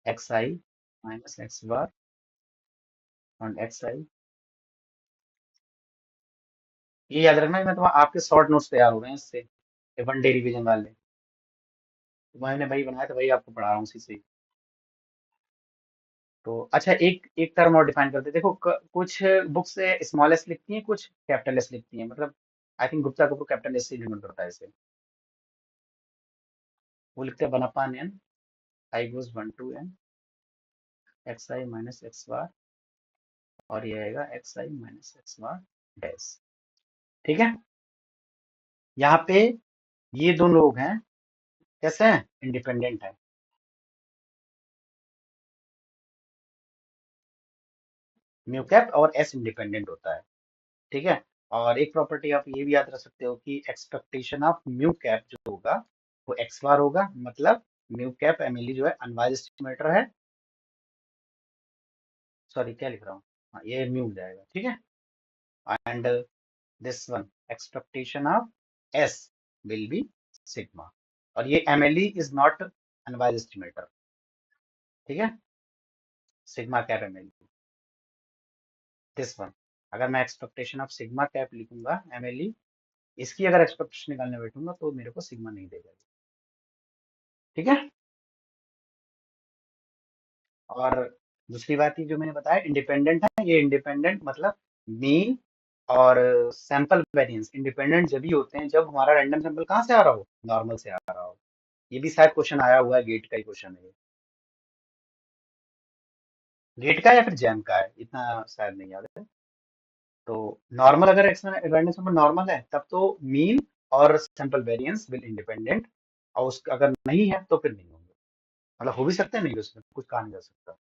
X I minus X bar और एक्स आई। ये याद रखना, मैं तुम्हारा आपके शॉर्ट नोट्स तैयार हो रहे हैं इससे, ये वन डे रिवीजन वाले, तो मैंने वही बनाया था, वही आपको पढ़ा रहा हूँ उसी से। तो अच्छा, एक एक टर्म और डिफाइन करते हैं। देखो कुछ बुक्स स्मॉल एस लिखती हैं, कुछ कैपिटल एस लिखती हैं, मतलब आई थिंक गुप्ता को कैपिटल एस से डिनोट करता है इसे। वो लिखते हैं 1/n I goes 1 to n X I minus X bar, और ये आएगा X I minus X bar dash, ठीक है। यहाँ पे ये दो लोग हैं, कैसे हैं, इंडिपेंडेंट है। म्यू कैप और एस इंडिपेंडेंट होता है, ठीक है। और एक प्रॉपर्टी आप ये भी याद रख सकते हो कि एक्सपेक्टेशन ऑफ म्यू कैप जो होगा वो एक्स बार होगा, मतलब म्यू कैप एमएलई जो है अनवाइज एस्टिमेटर है। सॉरी क्या लिख रहा हूँ, हाँ ये म्यू हो जाएगा, ठीक है। And this one expectation of S will be sigma, और ये MLE is not unwise estimator, ठीक है, sigma cap MLE this one. अगर मैं एक्सपेक्टेशन ऑफ सिग्मा कैप लिखूंगा एमएलई, इसकी अगर एक्सपेक्टेशन निकालने बैठूंगा तो मेरे को सिग्मा नहीं देगा, ठीक है। और दूसरी बात ये जो मैंने बताया इंडिपेंडेंट है, ये इंडिपेंडेंट मतलब मीन और सैंपल वेरिएंस इंडिपेंडेंट जब भी होते हैं जब हमारा रैंडम सैंपल कहाँ से आ रहा हो, नॉर्मल से आ रहा हो। ये भी शायद क्वेश्चन आया हुआ है, गेट का ही क्वेश्चन है ये, गेट का या फिर जैम का है, इतना शायद नहीं याद है। तो नॉर्मल अगर रैंडम सैंपल नॉर्मल है तब तो मीन और सैंपल वेरिएंस विल इंडिपेंडेंट, और उस अगर नहीं है तो फिर नहीं होंगे, मतलब हो भी सकते हैं, नहीं हो सकते, कुछ कहा नहीं जा सकता।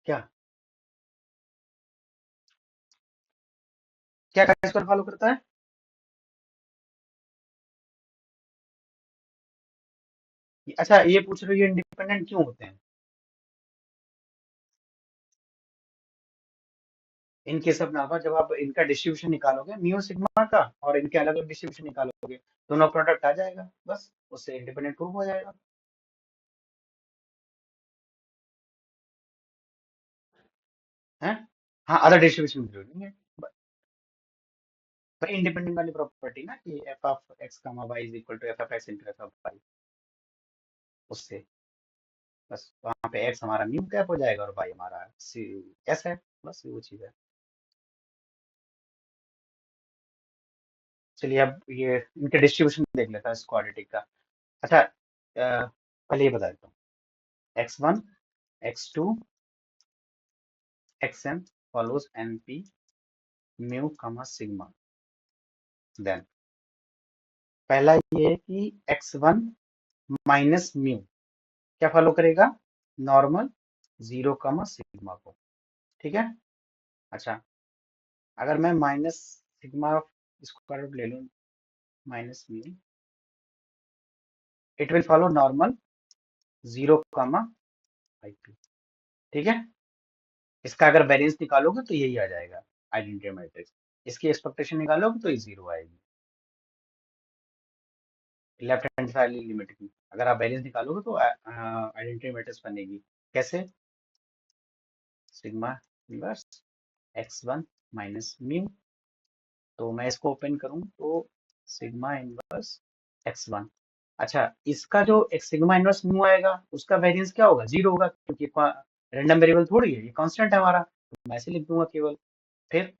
क्या क्या इसको फॉलो करता है? अच्छा ये पूछ रहे हो ये इंडिपेंडेंट क्यों होते हैं? इन केस ऑफ नाभा जब आप इनका डिस्ट्रीब्यूशन निकालोगे म्यू सिग्मा का और इनके अलग अलग डिस्ट्रीब्यूशन निकालोगे, दोनों प्रोडक्ट आ जाएगा, बस उससे इंडिपेंडेंट प्रूफ हो जाएगा, है। हाँ अदर डिस्ट्रीब्यूशन जरूरी नहीं है, भाई इंडिपेंडेंट वाली प्रॉपर्टी ना कि F of X comma Y is equal to F of X into F of Y, उससे बस वहां पे एक्स हमारा म्यू कैप हो जाएगा और वाई हमारा सी एस है, बस वो चीज है। चलिए अब ये इनके डिस्ट्रीब्यूशन देख लेता है इस क्वाड्रेटिक का। अच्छा पहले ये बता देता हूँ, x1 x2 xn follows np mu comma sigma. Then पहला ये है कि x1 माइनस म्यू क्या फॉलो करेगा, नॉर्मल 0 कमा सिग्मा को, ठीक है। अच्छा अगर मैं माइनस सिग्मा स्क्वायर रूट ले लूं minus mu, it will follow normal 0 कमा आई पी, ठीक है। इसका अगर वेरिएंस निकालोगे तो यही आ जाएगा आइडेंटिटी मैट्रिक्स, इसकी एक्सपेक्टेशन निकालोगे तो ये 0 आएगी, लेफ्ट हैंड साइड लिमिट की अगर आप वैरियंस निकालोगे तो आइडेंटिटी मैट्रिक्स बनेगी। कैसे? Sigma inverse x one minus mu. तो मैं इसको ओपन करूं तो सिग्मा इनवर्स एक्स वन। अच्छा, इसका जो एक सिग्मा इनवर्स म्यू आएगा उसका वेरिएंस क्या होगा? जीरो होगा, क्योंकि रैंडम वेरिएबल थोड़ी है, ये कांस्टेंट है हमारा, तो मैं ऐसे लिख दूंगा केवल। फिर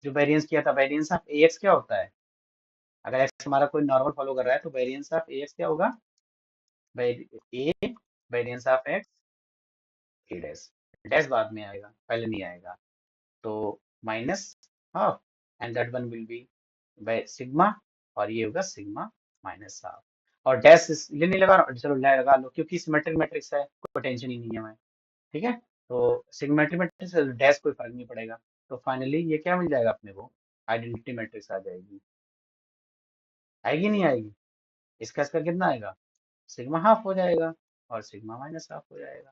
जो वेरिएंस किया था, वेरिएंस ऑफ ए एक्स क्या होता है? अगर एक्स हमारा कोई नॉर्मल फॉलो कर रहा है तो वेरिएंस ऑफ ए एक्स क्या होगा? A variance of X A dash. Dash बाद में आएगा, पहले नहीं आएगा। तो minus half, and that one will be by sigma, और ये होगा सिग्मा माइनस हाफ। और डैश इसलिए नहीं लगा रहा हूं, चलो लगा लो क्योंकि सिमेट्रिक मैट्रिक्स है, कोई टेंशन ही नहीं है मैं। ठीक है, तो सिमेट्रिक मैट्रिक्स है, डैश कोई फर्क नहीं पड़ेगा। तो फाइनली ये क्या मिल जाएगा अपने को? आइडेंटिटी मैट्रिक्स आ जाएगी। आएगी नहीं आएगी? इसका कितना आएगा? सिग्मा हाफ हो जाएगा और सिग्मा माइनस हाफ हो जाएगा,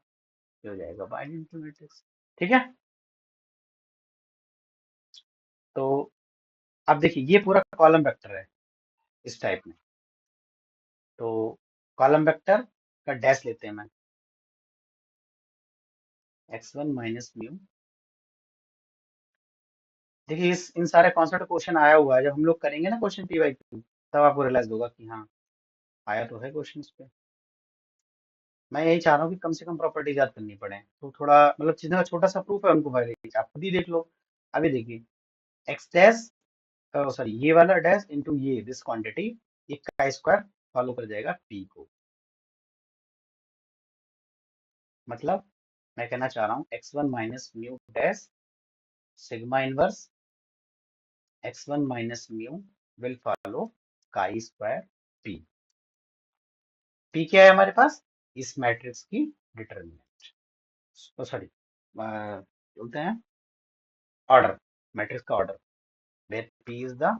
ये हो जाएगा आइडेंटिटी मैट्रिक्स। ठीक है, तो अब देखिए ये पूरा कॉलम वेक्टर है इस टाइप में। तो कॉलम वेक्टर का डैश लेते हैं मैं, एक्स वन माइनस म्यू। देखिए इस इन सारे कॉन्सेप्ट क्वेश्चन आया हुआ है, जब हम लोग करेंगे ना क्वेश्चन पी वाई क्यू, तब आपको रियलाइज होगा कि हाँ, आया तो है क्वेश्चन इस पे। मैं यही चाह रहा हूँ कि कम से कम प्रॉपर्टीज याद करनी पड़े, तो थोड़ा मतलब चीज़ों का छोटा सा प्रूफ है उनको भाई, आप खुद ही देख लो। अभी देखिए, एक्स डैश, सॉरी ये वाला डैश इंटू ये दिस क्वांटिटी, ये का स्क्वायर फॉलो कर जाएगा पी को। मतलब मैं कहना चाह रहा हूँ x one minus mu dash sigma inverse x one minus mu will follow chi square P. P क्या है हमारे पास? इस मैट्रिक्स की डिटर्मिनेंट, तो सॉरी बोलते हैं ऑर्डर, मैट्रिक्स का order, where P is the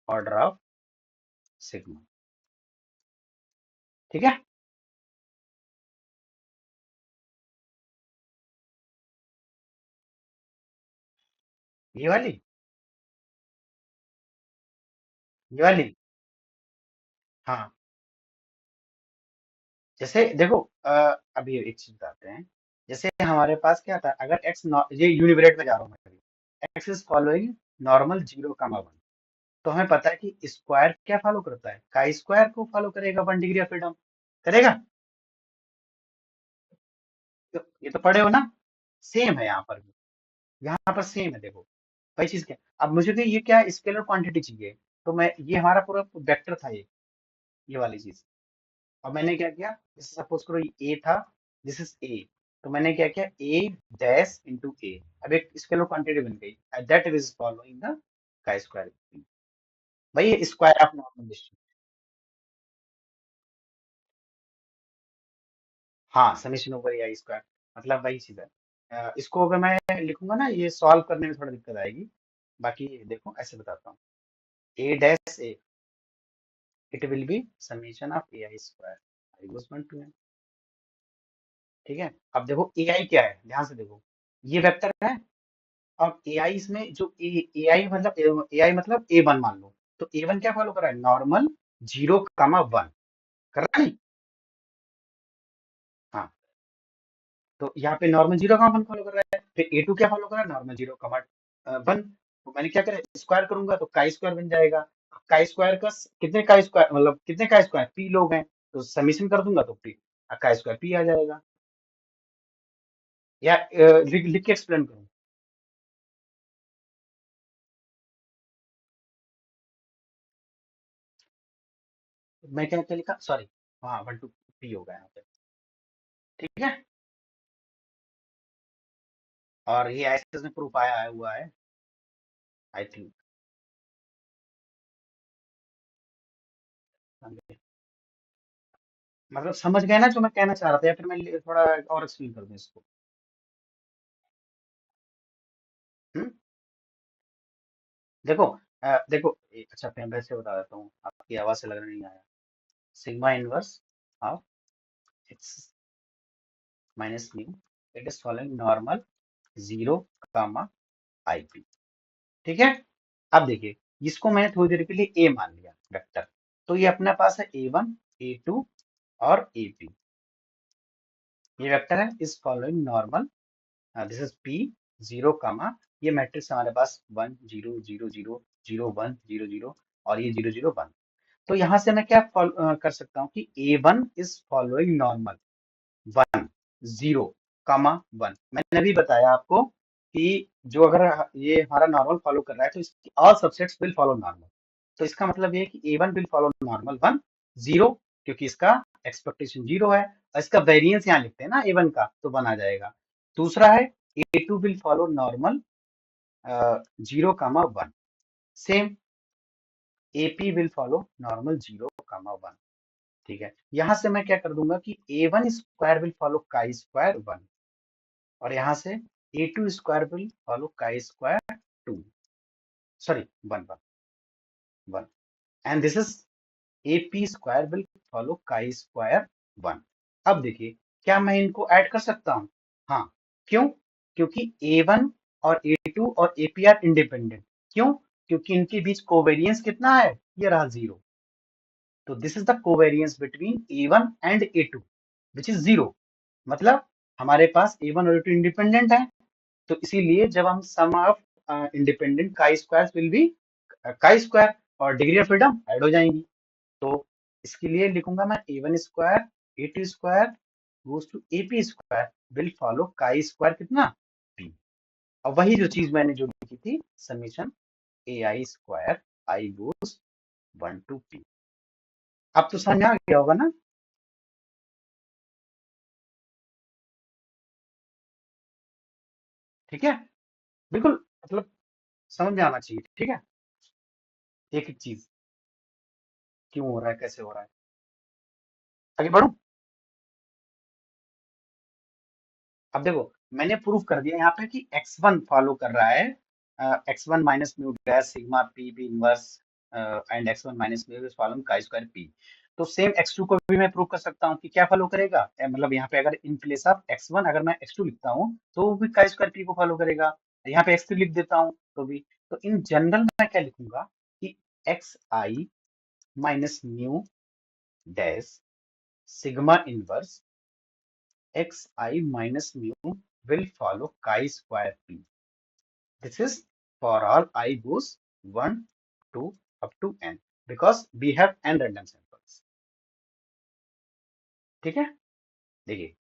order of sigma. ठीक है, ये वाली, ये वाली, हाँ। जैसे देखो, अभी एक चीज बताते हैं। जैसे हमारे पास क्या था, अगर एक्स, ये यूनिवरेट में जा रहा हूँ मैं, X is following normal zero comma one, तो हमें पता है कि स्क्वायर क्या फॉलो करता है? का स्क्वायर को फॉलो करेगा, वन डिग्री ऑफ फ्रीडम करेगा। तो ये तो पढ़े हो ना, सेम है यहाँ पर भी, यहाँ पर सेम है। देखो वही चीज क्या, अब मुझे भी ये क्या स्केलर क्वांटिटी चाहिए, तो मैं ये हमारा पूरा वेक्टर था ये वाली चीज। अब मैंने क्या किया, जैसे सपोज करो ये ए था, दिस इज ए, तो मैंने क्या किया, ए डैश इंटू ए, अब एक स्केलर क्वांटिटी बन गई, दैट इज फॉलोइंग द का स्क्वायर। भाई स्क्वायर ऑफ नॉर्मल डिस्टेंस, हाँ summation over A I square, मतलब वही चीज है। इसको अगर मैं लिखूंगा ना, ये सॉल्व करने में थोड़ा दिक्कत आएगी। बाकी देखो ऐसे बताता हूँ, A dash A, it will be summation of A I square, I goes one to N. ठीक है, अब देखो ए आई क्या है, ध्यान से देखो, ये वेक्टर है। अब ए आई इसमें जो ए आई मतलब ए आई मतलब ए वन मान लो, तो ए वन क्या फॉलो कर रहा है? नॉर्मल जीरो कामा वन कर रहा है नहीं? हाँ, तो यहाँ पे normal zero comma one follow कर रहा है, फिर ए टू क्या फॉलो कर रहा है? Normal zero comma one. तो मैंने क्या करा, स्क्वायर करूंगा तो काई स्क्वायर बन जाएगा। काई स्क्वायर का कितने का स्क्वायर, मतलब कितने का स्क्वायर? पी लोग हैं, तो समीशन कर दूंगा तो पी का स्क्वायर पी आ जाएगा। या लिख के एक्सप्लेन करूँ? मैं क्या क्या लिखा, सॉरी, हाँ वन टू पी होगा यहाँ पे। ठीक है, और ये ऐसे में प्रूफ आया हुआ है, आई थिंक। मतलब समझ गए ना जो मैं कहना चाह रहा था, या फिर मैं थोड़ा और एक्सप्लेन कर दूं इसको? हम्म? देखो, देखो अच्छा मैं वैसे बता देता हूँ, आपकी आवाज से लग रहा नहीं आया। Sigma inverse of X minus mu, it is following normal zero comma I P. ठीक है, अब देखिए, इसको मैंने थोड़ी देर के लिए ए मान लिया वेक्टर, तो ये अपने पास है A1, A2 और AP। ये वेक्टर है इस following normal, this is P 0 कामा, ये मैट्रिक्स हमारे पास 1 0 0 0 0 1 0 0 और ये 0 0 1। तो यहाँ से मैं क्या कर सकता हूँ कि A1 is following normal 1 0 comma 1। मैंने अभी बताया आपको कि जो अगर ये हमारा नॉर्मल फॉलो कर रहा है तो इसकी all subsets will follow normal. तो इसका मतलब ये है कि A1 विल फॉलो नॉर्मल 1 0, क्योंकि इसका एक्सपेक्टेशन 0 है और इसका वेरिएंस यहाँ लिखते हैं ना A1 का, तो 1 आ जाएगा। दूसरा है A2 will follow normal 0 comma 1। Same AP will follow normal 0 comma 1। ठीक है, यहां से मैं क्या कर दूंगा कि A1 square will follow chi square 1, और यहाँ से A2 square will follow chi square 2, sorry 1 1 1, and this is AP square will follow chi square 1। अब देखिए, क्या मैं इनको ऐड कर सकता हूँ? हाँ। क्यों? क्योंकि A1 और A2 और AP आर इंडिपेंडेंट। क्यों? क्योंकि इनके बीच कोवेरियंस कितना है? ये रहा 0। तो this is the covariance between A1 and A2 which is 0। मतलब हमारे पास A1 और A2 इंडिपेंडेंट है, तो इसीलिए जब हम sum of independent chi square will be chi square, और डिग्री ऑफ फ्रीडम ऐड हो जाएंगी। तो इसके लिए लिखूंगा मैं A1 square A2 square goes to AP square will follow chi square कितना P। और वही जो चीज मैंने जो लिखी थी summation AI square I goes 1 to P। अब तो समझ में आ गया होगा ना? ठीक है, बिल्कुल, मतलब समझ में आना चाहिए। ठीक है, एक एक चीज क्यों हो रहा है, कैसे हो रहा है। आगे बढ़ूं? अब देखो, मैंने प्रूफ कर दिया यहाँ पे कि x1 फॉलो कर रहा है x1 minus mu dash sigma P B inverse and x1 minus mu is following chi square P. तो सेम x2 को भी मैं प्रूव कर सकता हूँ कि क्या फॉलो करेगा, मतलब यहाँ पे अगर इन प्लेस ऑफ x1 अगर मैं x2 लिखता हूँ तो वो भी काई स्क्वायर पी को फॉलो करेगा। यहाँ पे x3 लिख देता हूँ तो भी। तो इन जनरल मैं क्या लिखूंगा कि xi minus mu dash sigma inverse xi minus mu will follow chi square p. This is for all I goes 1, 2 up to n, because we have n random samples. ठीक है, देखिए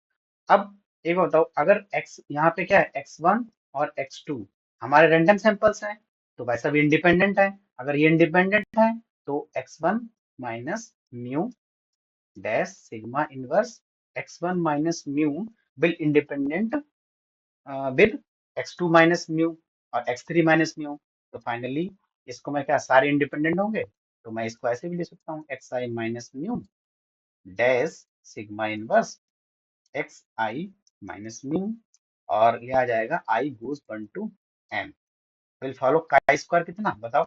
अब एक बताओ, अगर x यहाँ पे क्या है x1 और x2 हमारे रैंडम सैंपल्स हैं, तो वैसा भी इंडिपेंडेंट है। अगर ये इंडिपेंडेंट है तो x1 minus mu dash sigma inverse x1 minus mu will independent with x2 minus mu और x3 माइनस म्यू। तो फाइनली इसको मैं क्या, सारे इंडिपेंडेंट होंगे, तो मैं इसको ऐसे भी ले सकता हूँ xi minus mu dash sigma inverse xi minus mu, और ये आ जाएगा I goes 1 to n will follow chi square कितना बताओ,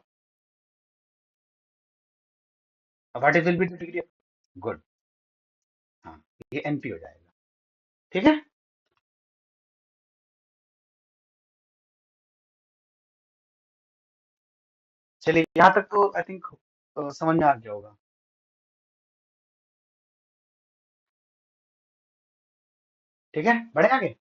what is will be the degree. Good, हाँ, ये NP हो जाएगा। ठीक है, चलिए यहाँ तक तो आई थिंक समझ में आ गया होगा। ठीक है, बढ़े आगे।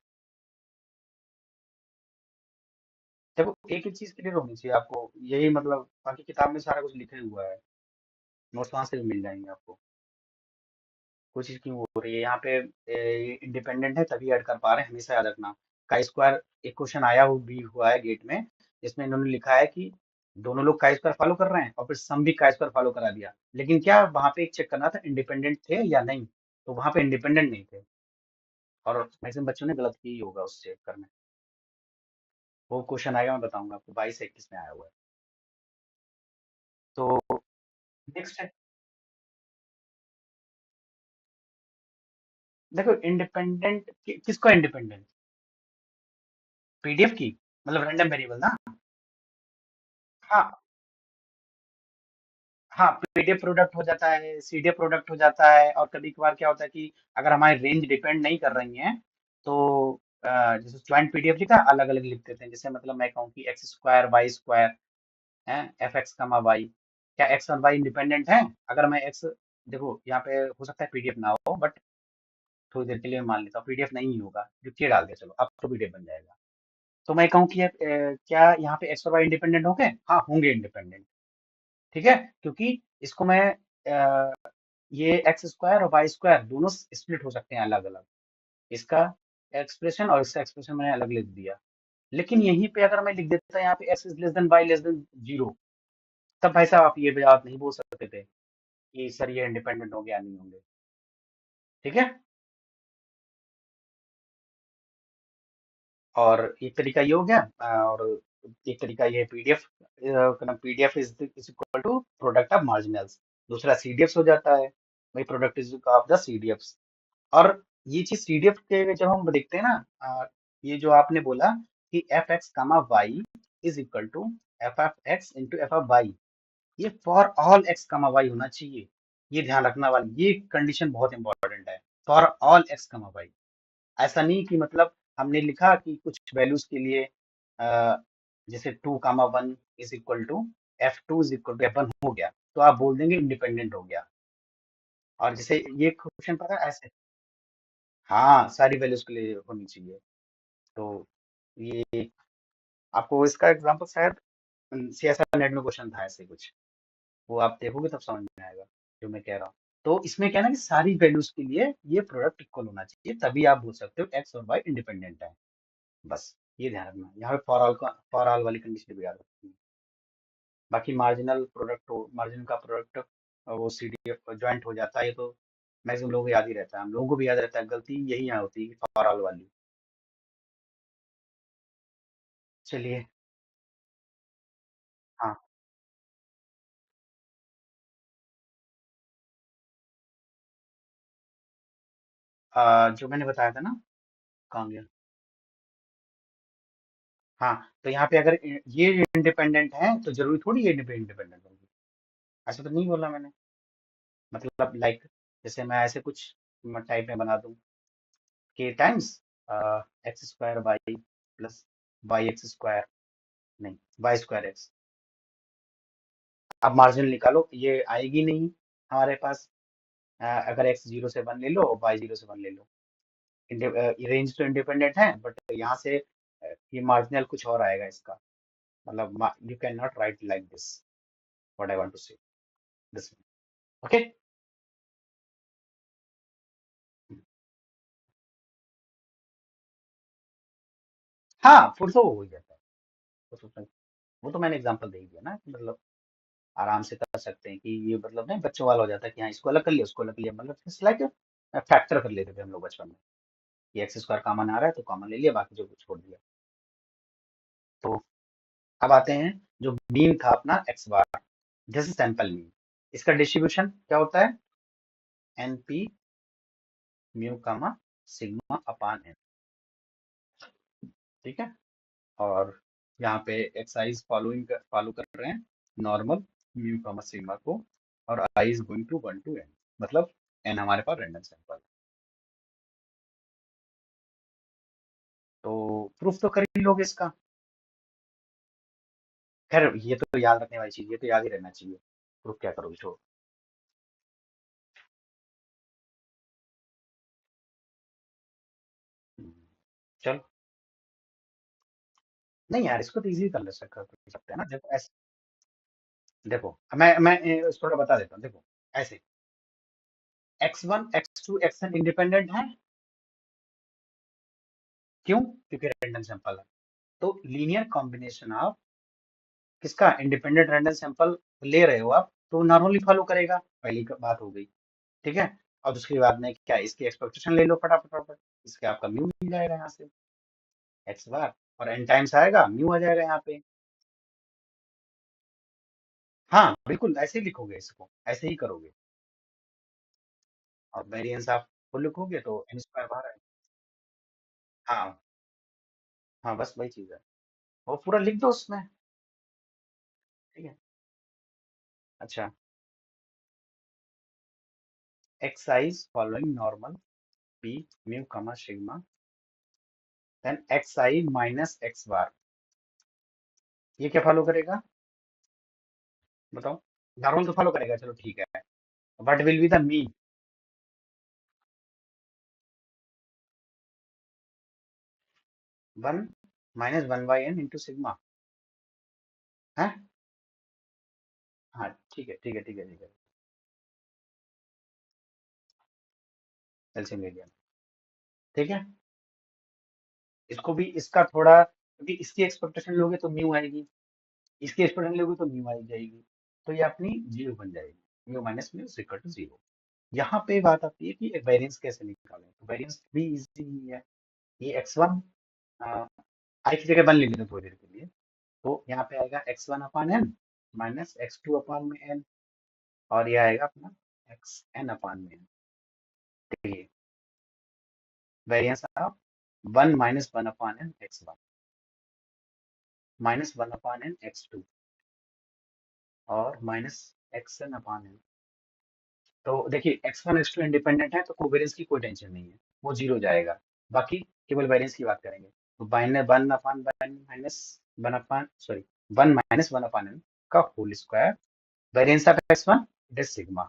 देखो, एक ही चीज क्लियर होनी चाहिए आपको, यही मतलब बाकी किताब में सारा कुछ लिखा ही हुआ है, नोट्स वहां से भी मिल जाएंगे आपको। कोई चीज क्यों हो रही है यहाँ पे, इंडिपेंडेंट है तभी ऐड कर पा रहे हैं, हमेशा याद रखना। काई स्क्वायर एक क्वेश्चन आया भी हुआ है गेट में, जिसमें इन्होंने लिखा है कि दोनों लोग काई स्क्वायर फॉलो कर रहे हैं और फिर सम भी काई स्क्वायर फॉलो करा दिया, लेकिन क्या वहां पे एक चेक करना था इंडिपेंडेंट थे या नहीं, तो वहां पे इंडिपेंडेंट नहीं थे, और मैक्सिमम बच्चों ने गलत किया ही होगा उस चेक करने। वो क्वेश्चन आएगा, मैं बताऊंगा आपको, 22 21 में आया हुआ है। तो नेक्स्ट है, देखो इंडिपेंडेंट किसको इंडिपेंडेंट, PDF की, मतलब रैंडम वेरिएबल ना। हाँ, हाँ, PDF प्रोडक्ट हो जाता है, CDF प्रोडक्ट हो जाता है, और कभी कभार क्या होता है कि अगर हमारी रेंज डिपेंड नहीं कर रही है तो जैसे ज्वाइंट PDF लिखा अलग अलग लिख देते हैं, जैसे मतलब मैं कहूँ कि x स्क्वायर वाई स्क्वायर है, एफ एक्स कमा वाई, क्या एक्स और वाई इंडिपेंडेंट हैं? अगर मैं एक्स, देखो यहाँ पे हो सकता है पीडीएफ ना हो, बट थोड़ी देर के लिए मैं मान लेता हूँ पीडीएफ नहीं होगा, जो डाल दिया, चलो अब तो पीडीएफ बन जाएगा। तो मैं कहूँ कि क्या यहाँ पे एक्स और वाई इंडिपेंडेंट होंगे? हाँ, होंगे इंडिपेंडेंट। ठीक है, क्योंकि इसको मैं ये एक्स स्क्वायर और वाई स्क्वायर दोनों स्प्लिट हो सकते हैं अलग अलग। इसका एक्सप्रेशन और इसका एक्सप्रेशन मैंने अलग लिख दिया। लेकिन यहीं पे अगर मैं लिख देता यहाँ पे X is less than Y less than zero, तब भाई साहब आप ये बात नहीं बोल सकते थे कि सर ये इंडिपेंडेंट होंगे या नहीं होंगे। ठीक है। और एक तरीका ये हो गया, और एक तरीका ये PDF, PDF is equal to product of marginals. दूसरा सीडीएफ हो जाता है, भाई product is of the CDF. और ये चीज सीडीएफ के जब हम देखते हैं ना, ये जो आपने बोला कि F X comma Y is equal to F F X into F F Y, ये for all X comma Y होना चाहिए। ये ध्यान रखना वाली ये कंडीशन बहुत इंपॉर्टेंट है, for all X comma Y. ऐसा नहीं कि मतलब हमने लिखा कि कुछ वैल्यूज के लिए जैसे 2 comma 1 is equal to F2 is equal to F1 हो गया, तो आप बोल देंगे इंडिपेंडेंट हो गया। और जैसे ये क्वेश्चन पता है ऐसे, हाँ सारी वैल्यूज के लिए होनी चाहिए। तो ये आपको इसका एग्जांपल शायद सीएसआर नेट में क्वेश्चन था ऐसे कुछ, वो आप देखोगे तब समझ में आएगा जो मैं कह रहा हूँ। तो इसमें क्या है ना कि सारी वैल्यूज के लिए ये प्रोडक्ट इक्वल होना चाहिए, तभी आप बोल सकते हो एक्स और वाई इंडिपेंडेंट है। बस ये ध्यान रखना, यहाँ पे फॉर ऑल का, फॉर ऑल वाली कंडीशन भी याद रखनी है। बाकी मार्जिनल प्रोडक्ट हो, मार्जिन का प्रोडक्ट वो सीडीएफ ज्वाइंट हो जाता है, ये तो मैक्सिमम लोगों को याद ही रहता है, हम लोगों को भी याद रहता है। गलती यही यहाँ होती है फॉर ऑल वाली। चलिए। हाँ, जो मैंने बताया था ना, कहाँ गया? हाँ, तो यहाँ पे अगर ये इंडिपेंडेंट है तो जरूरी थोड़ी ये इंडिपेंडेंट होंगे, ऐसा तो नहीं बोला मैंने। मतलब लाइक जैसे मैं ऐसे कुछ टाइप में बना दूं के times X square Y plus Y X square, नहीं वाई स्क्वायर एक्स। अब मार्जिन निकालो, ये आएगी नहीं हमारे पास। अगर एक्स 0 से 1 ले लो और वाई 0 से 1 ले लो, रेंज तो इंडिपेंडेंट है, बट यहाँ से ये मार्जिनल कुछ और आएगा इसका। मतलब you can not write like this, what I want to say this. Okay. हाँ, फिर तो हो ही जाता है। वो तो मैंने एग्जांपल दे ही दिया ना कि मतलब आराम से कर सकते हैं कि ये मतलब नहीं बच्चों वाला हो जाता है कि हाँ इसको अलग कर लिया उसको अलग कर लिया, मतलब इट्स लाइक फैक्टर कर लेते थे हम लोग बचपन में कि एक्स स्क्वायर कॉमन आ रहा है तो कॉमन ले लिया, बाकी जो कुछ छोड़ दिया। तो अब आते हैं जो मीन था अपना x bar, this is sample mean. इसका डिस्ट्रीब्यूशन क्या होता है? एन पी म्यू कामा सिग्मा अपान एन। ठीक है। और यहाँ पे एक्सरसाइज फॉलो कर रहे हैं नॉर्मल म्यू कामा सिग्मा को, और I is going to 1 to n, मतलब एन हमारे पास रैंडम सैंपल। तो प्रूफ तो कर ही लोगे इसका। खैर ये तो याद रखने वाली चीज, ये तो याद ही रहना चाहिए। प्रूफ क्या करोगे, छोड़ो। हम्म, चलो। नहीं यार, इसको तो इजी कर सकते हैं ना, देखो ऐसे। देखो मैं थोड़ा बता देता हूँ, देखो ऐसे x1 x2 xn इंडिपेंडेंट है। क्यों? क्योंकि रैंडम सैंपल है। तो लीनियर कॉम्बिनेशन ऑफ किसका इंडिपेंडेंट रैंडम सैंपल ले रहे हो आप, तो नॉर्मली फॉलो करेगा, पहली बात हो गई। ठीक है। और दूसरी बात में क्या, इसकी एक्सपेक्टेशन ले लो फटाफट फटाफट, इसके आपका म्यू मिल जाएगा यहाँ से, एक्स बार, और एन टाइम्स आएगा म्यू आ जाएगा यहाँ पे। हाँ बिल्कुल ऐसे ही लिखोगे, इसको ऐसे ही करोगे। और वेरिएंस आप फुल लिखोगे तो एन स्क्वायर बाहर आएगा। हाँ, हाँ बस वही चीज है, वो पूरा लिख दो उसमें। ठीक है। अच्छा, x following normal P mu comma sigma, then x I minus X बार, ये क्या फॉलो करेगा बताओ? नॉर्मल तो फॉलो करेगा, चलो ठीक है। What will be the mean? 1 - 1/n into sigma है। हाँ ठीक है ठीक है ठीक है ठीक है। एलसीएम ले लिया। ठीक है। इसको भी इसका थोड़ा, क्योंकि इसकी एक्सपेक्टेशन लोगे तो म्यू आएगी, इसकी एक्सपेक्टेशन लोगे तो म्यू आई जाएगी, तो ये अपनी जीरो बन जाएगी, mu minus mu equal to zero. यहाँ पे बात आती है कि वेरिएंस कैसे निकालें, तो वेरिएंस भी इजी ही है। ये x1 आई की जगह 1 ले लेते हैं थोड़ी देर के लिए। तो यहाँ पे आएगा x1/n माइनस x2/n, और ये आएगा अपना xn/n। तो ये variance of 1 - 1/n x1 minus 1/n x2 और माइनस xn/n। तो देखिए x1 x2 इंडिपेंडेंट है, तो कोवेरिएंस की कोई टेंशन नहीं है, वो जीरो जाएगा। बाकी केवल वेरिएंस की बात करेंगे। तो बाइन 1/n माइनस 1 सॉरी 1 - 1/n का whole square, variance of x1 it is sigma.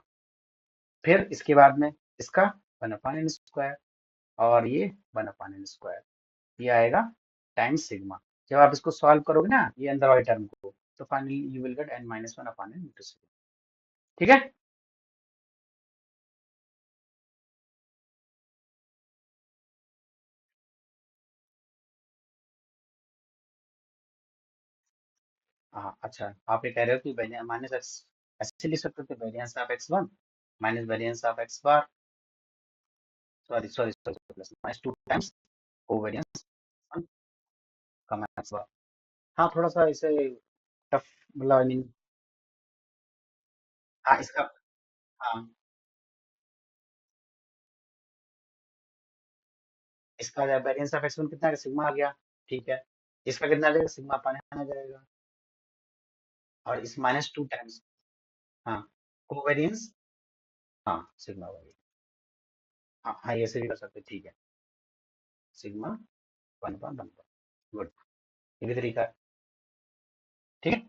फिर इसके बाद में इसका 1/n स्क्वायर, और ये 1/n स्क्वायर, ये आएगा टाइम्स सिग्मा। जब आप इसको सॉल्व करोगे ना ये अंदर वाले टर्म को, तो finally you will get n - 1/n into sigma. ठीक है। हाँ अच्छा, आप ये कह रहे हो कि माइनस एक्स ऐसे लिख सकते थे, variance of x1 minus variance of x bar, sorry sorry sorry plus minus 2 times covariance का x बार। हाँ थोड़ा सा इसे टफ, मतलब आई मीन, हाँ इसका, हाँ इसका वेरिएंस ऑफ x1 कितना है, सिग्मा आ गया। ठीक है। इसका कितना आ जाएगा, सिग्मा पाने आ जाएगा, और इस माइनस 2 टाइम्स, हाँ कोवेरिएंस, हाँ सिग्मा वाई। हाँ हाँ ये ऐसे भी कर सकते हैं, ठीक है। सिग्मा 1/1, गुड, ये भी तरीका है। ठीक है।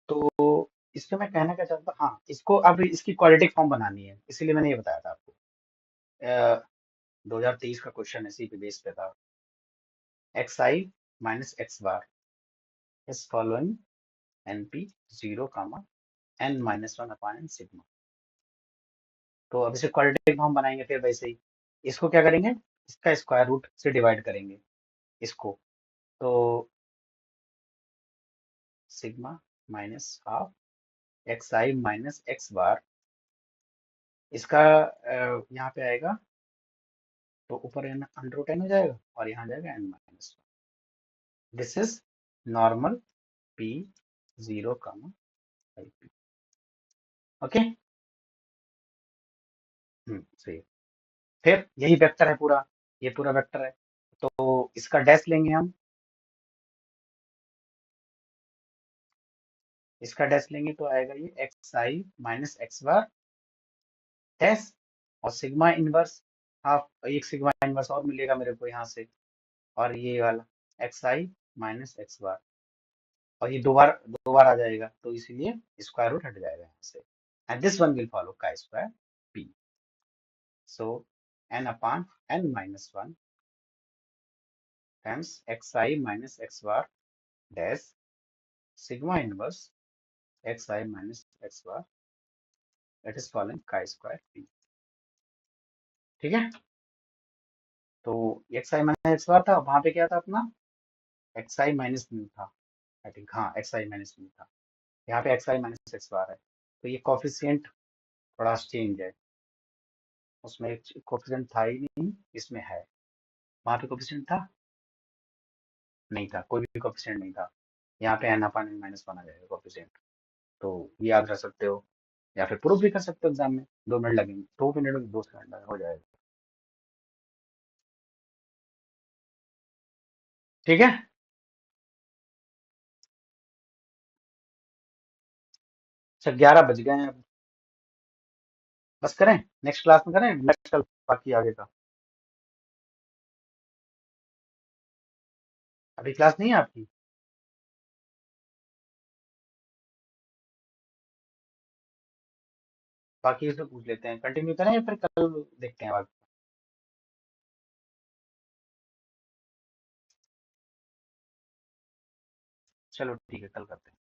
तो इसमें मैं कहना क्या चाहता, हाँ इसको अब इसकी क्वाड्रेटिक फॉर्म बनानी है, इसीलिए मैंने ये बताया था आपको। 2023 का क्वेश्चन इसी पे बेस पे था। X I minus X bar is following N P zero comma n - 1/n sigma. तो अब इसे क्वाड्रेटिक फॉर्म बनाएंगे, फिर वैसे ही इसको क्या करेंगे, इसका स्क्वायर रूट से डिवाइड करेंगे इसको। तो sigma minus half x I minus X बार, इसका यहाँ पे आएगा, तो ऊपर एन अंडर रूट एन हो जाएगा, और यहाँ जाएगा n - 1। This is normal p zero comma five P. Okay. सही है। फिर यही वेक्टर है पूरा, ये पूरा वेक्टर है, तो इसका डैश लेंगे हम, इसका डैश लेंगे तो आएगा ये x I minus X bar dash, और सिग्मा इनवर्स हाफ, एक सिग्मा इनवर्स और मिलेगा मेरे को यहाँ से, और ये वाला x I minus X bar, और ये दो बार आ जाएगा, तो इसीलिए स्क्वायर रूट हट जाएगा यहाँ से, and this one will follow chi square P. So n/n - 1 times X I minus X bar dash sigma inverse X I minus X bar, that is following chi square P. ठीक है। तो X I minus X bar था, वहां पे क्या था अपना, x I minus mu था, आई थिंक, हाँ एक्स आई माइनस म्यू था। यहाँ पे एक्स आई माइनस एक्स बार है, तो ये कॉफिशिएंट थोड़ा चेंज है, उसमें एक कोफिशिएंट था ही नहीं, इसमें है। वहां पे कोफिशिएंट था, नहीं था, कोई भी कोफिशिएंट नहीं था। यहाँ पे n/n - 1 आ जाएगा कोफिशिएंट। तो ये याद रख सकते हो, या फिर प्रूफ भी कर सकते हो एग्जाम में, 2 मिनट लगेंगे, 2 मिनट में 2 सेकंड में हो जाएगा। ठीक है। अच्छा 11 बज गए हैं अब, बस करें, नेक्स्ट क्लास में करें, नेक्स्ट कल बाकी आगे का। अभी क्लास नहीं है आपकी? बाकी से पूछ लेते हैं, कंटिन्यू करें या फिर कल देखते हैं बाकी। चलो ठीक है, कल करते हैं।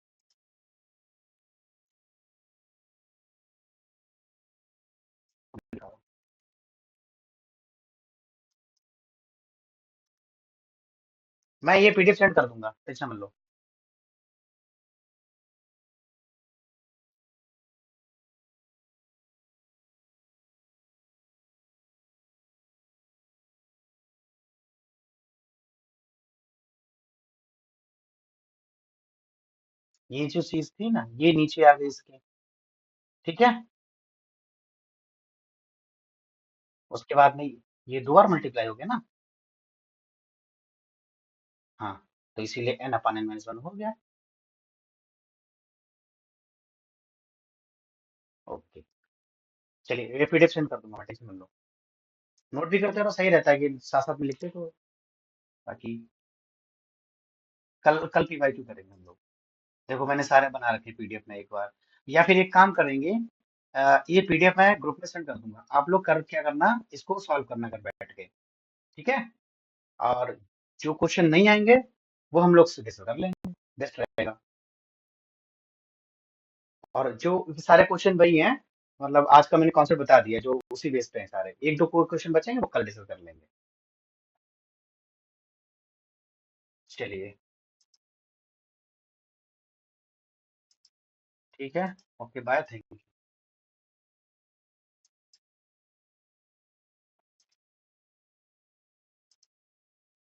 मैं ये पीडीएफ सेंड कर दूंगा, टेंशन मत लो। ये जो चीज थी ना, ये नीचे आ गई इसके। ठीक है। उसके बाद में ये दो बार मल्टीप्लाई हो गया ना। हाँ, तो इसीलिए n अपन n माइनस वन हो गया। ओके। चलिए ये पीडीएफ सेंड कर दूंगा, टेंशन मत लो। नोट भी करते रहो, सही रहता है कि साथ साथ में लिखते तो। बाकी कल कल की वाई क्यों करेंगे हम लोग। देखो मैंने सारे बना रखे पीडीएफ में एक बार। या फिर एक काम करेंगे, ये पीडीएफ मैं ग्रुप में सेंड कर दूंगा, आप लोग कर क्या करना, इसको सॉल्व करना कर बैठ के। ठीक है। और जो क्वेश्चन नहीं आएंगे वो हम लोग सीधे से कर लेंगे, बेस्ट रहेगा। और जो सारे क्वेश्चन वही हैं, मतलब आज का मैंने कॉन्सेप्ट बता दिया, जो उसी बेस पे हैं सारे, एक दो क्वेश्चन बचेंगे वो कल डिस्कस कर लेंगे। चलिए। ठीक है। Okay bye, thank you.